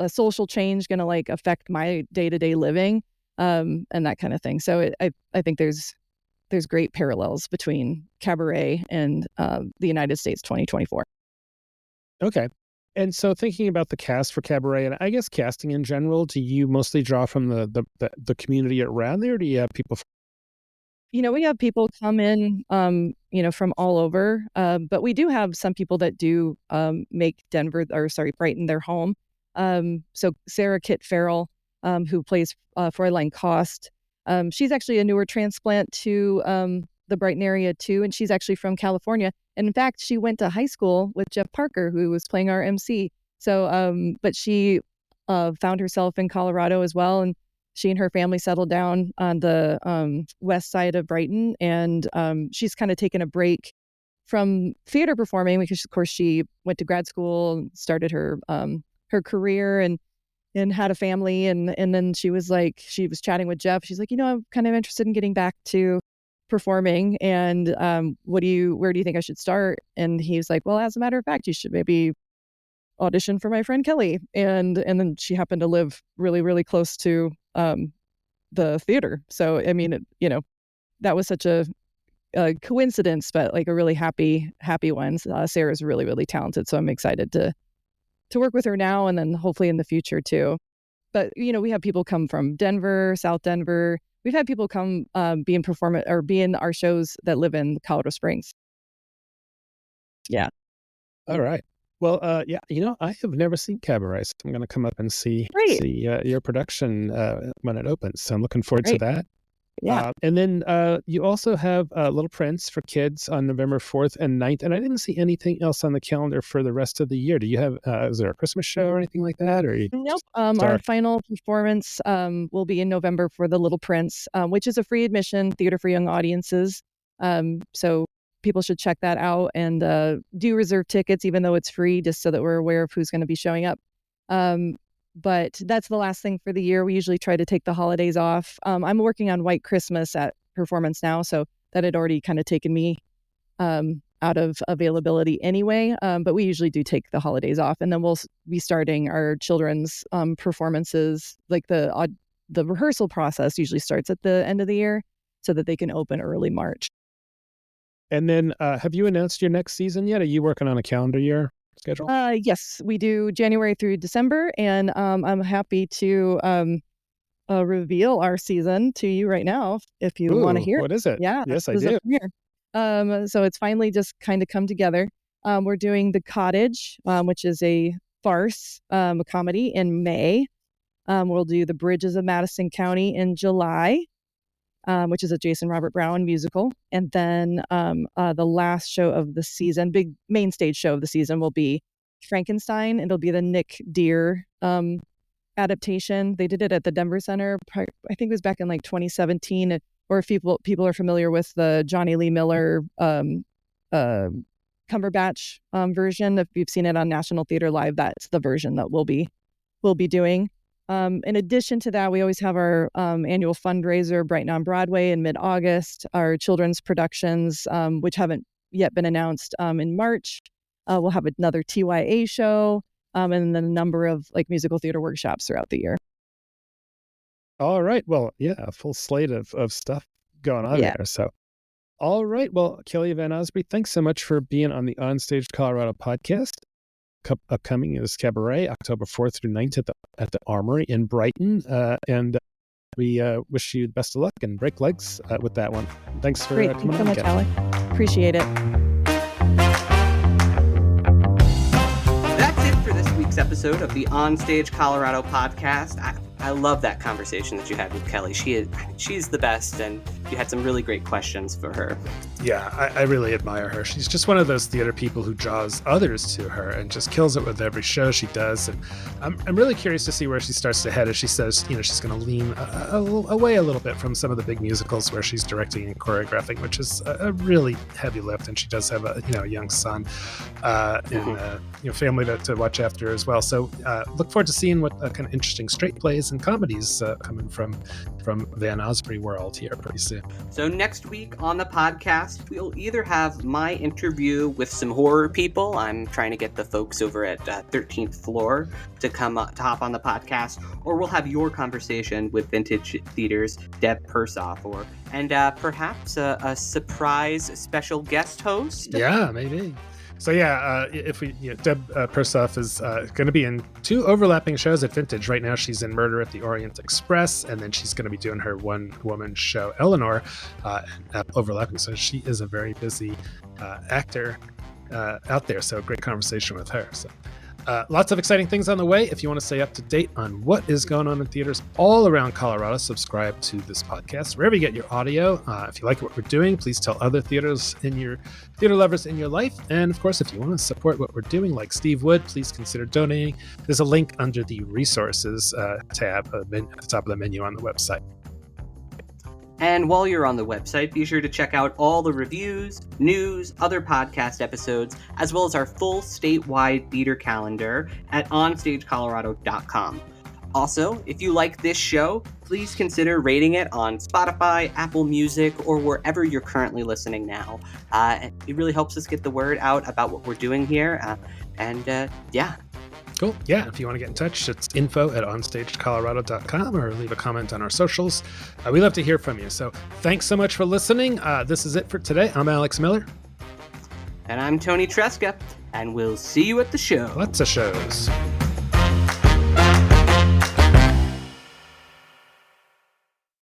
social change going to affect my day-to-day living and that kind of thing. So I think there's great parallels between Cabaret and the United States 2024. Okay. And so thinking about the cast for Cabaret, and I guess casting in general, do you mostly draw from the community around there? Or do you have people? We have people come in, from all over, but we do have some people that do make Brighton their home. So Sarah Kit Farrell, who plays Fräulein Kost, she's actually a newer transplant to the Brighton area too, and she's actually from California. And in fact, she went to high school with Jeff Parker, who was playing our MC. So, but she found herself in Colorado as well, and she and her family settled down on the west side of Brighton, and she's kind of taken a break from theater performing because, of course, she went to grad school and started her career and had a family, and then she was chatting with Jeff. She's like, I'm kind of interested in getting back to performing, and where do you think I should start? And he's like, well, as a matter of fact, you should maybe audition for my friend Kelly. And then she happened to live really, really close to the theater. So I mean, that was such a coincidence, but a really happy one. Sarah's really, really talented, so I'm excited to work with her now and then hopefully in the future too. But we have people come from Denver, South Denver. We've had people come be in our shows that live in Colorado Springs. Yeah. All right. Well, yeah, I have never seen Cabaret, so I'm going to come up and see your production when it opens. So I'm looking forward to that. Yeah. And then you also have Little Prince for kids on November 4th and 9th. And I didn't see anything else on the calendar for the rest of the year. Do you have, is there a Christmas show or anything like that? Or Nope. Our final performance will be in November for The Little Prince, which is a free admission theater for young audiences. So people should check that out and do reserve tickets, even though it's free, just so that we're aware of who's going to be showing up. But that's the last thing for the year. We usually try to take the holidays off. I'm working on White Christmas at Performance now, so that had already kind of taken me out of availability anyway. But we usually do take the holidays off, and then we'll be starting our children's performances. Like the rehearsal process usually starts at the end of the year, so that they can open early March. And then, have you announced your next season yet? Are you working on a calendar year schedule? Yes, we do January through December, and I'm happy to reveal our season to you right now if you want to hear it. What is it? Yeah, yes, I do. So it's finally just kind of come together. We're doing The Cottage, which is a farce, a comedy, in May. We'll do The Bridges of Madison County in July, which is a Jason Robert Brown musical. And then the last show of the season, big main stage show of the season, will be Frankenstein. It'll be the Nick Deere adaptation. They did it at the Denver Center. I think it was back in like 2017. Or if people are familiar with the Johnny Lee Miller Cumberbatch version, if you've seen it on National Theater Live, that's the version that we'll be doing. In addition to that, we always have our annual fundraiser, Brighton on Broadway, in mid-August. Our children's productions, which haven't yet been announced, in March. We'll have another TYA show, and then a number of like musical theater workshops throughout the year. All right. Well, yeah, a full slate of stuff going on there. So, all right. Well, Kelly Van Oosbree, thanks so much for being on the OnStage Colorado podcast. Upcoming is Cabaret, October 4th through 9th at the Armory in Brighton. And we wish you the best of luck and break legs with that one. Thanks for coming on. Thanks so much, Alec. Appreciate it. That's it for this week's episode of the OnStage Colorado podcast. I love that conversation that you had with Kelly. She's the best, and you had some really great questions for her. Yeah, I really admire her. She's just one of those theater people who draws others to her and just kills it with every show she does. And I'm really curious to see where she starts to head as she says, she's going to lean away a little bit from some of the big musicals where she's directing and choreographing, which is a really heavy lift. And she does have a young son and family to watch after as well. So look forward to seeing what kind of interesting straight plays and comedies coming from Van Oosbree world here pretty soon. So next week on the podcast, we'll either have my interview with some horror people. I'm trying to get the folks over at 13th Floor to come to hop on the podcast, or we'll have your conversation with Vintage Theater's Deb Persoff, and perhaps a surprise special guest host. Yeah, maybe. So Deb Persoff is going to be in 2 overlapping shows at Vintage. Right now she's in Murder at the Orient Express, and then she's going to be doing her one-woman show, Eleanor, overlapping. So she is a very busy actor out there. So great conversation with her. So lots of exciting things on the way. If you want to stay up to date on what is going on in theaters all around Colorado, subscribe to this podcast wherever you get your audio. If you like what we're doing, please tell other theater lovers in your life. And of course, if you want to support what we're doing, like Steve Wood, please consider donating. There's a link under the resources tab at the top of the menu on the website. And while you're on the website, be sure to check out all the reviews, news, other podcast episodes, as well as our full statewide theater calendar at onstagecolorado.com. Also, if you like this show, please consider rating it on Spotify, Apple Music, or wherever you're currently listening now. It really helps us get the word out about what we're doing here. Cool. Yeah, if you want to get in touch, it's info@onstagecolorado.com or leave a comment on our socials. We love to hear from you. So thanks so much for listening. This is it for today. I'm Alex Miller. And I'm Toni Tresca. And we'll see you at the show. Lots of shows.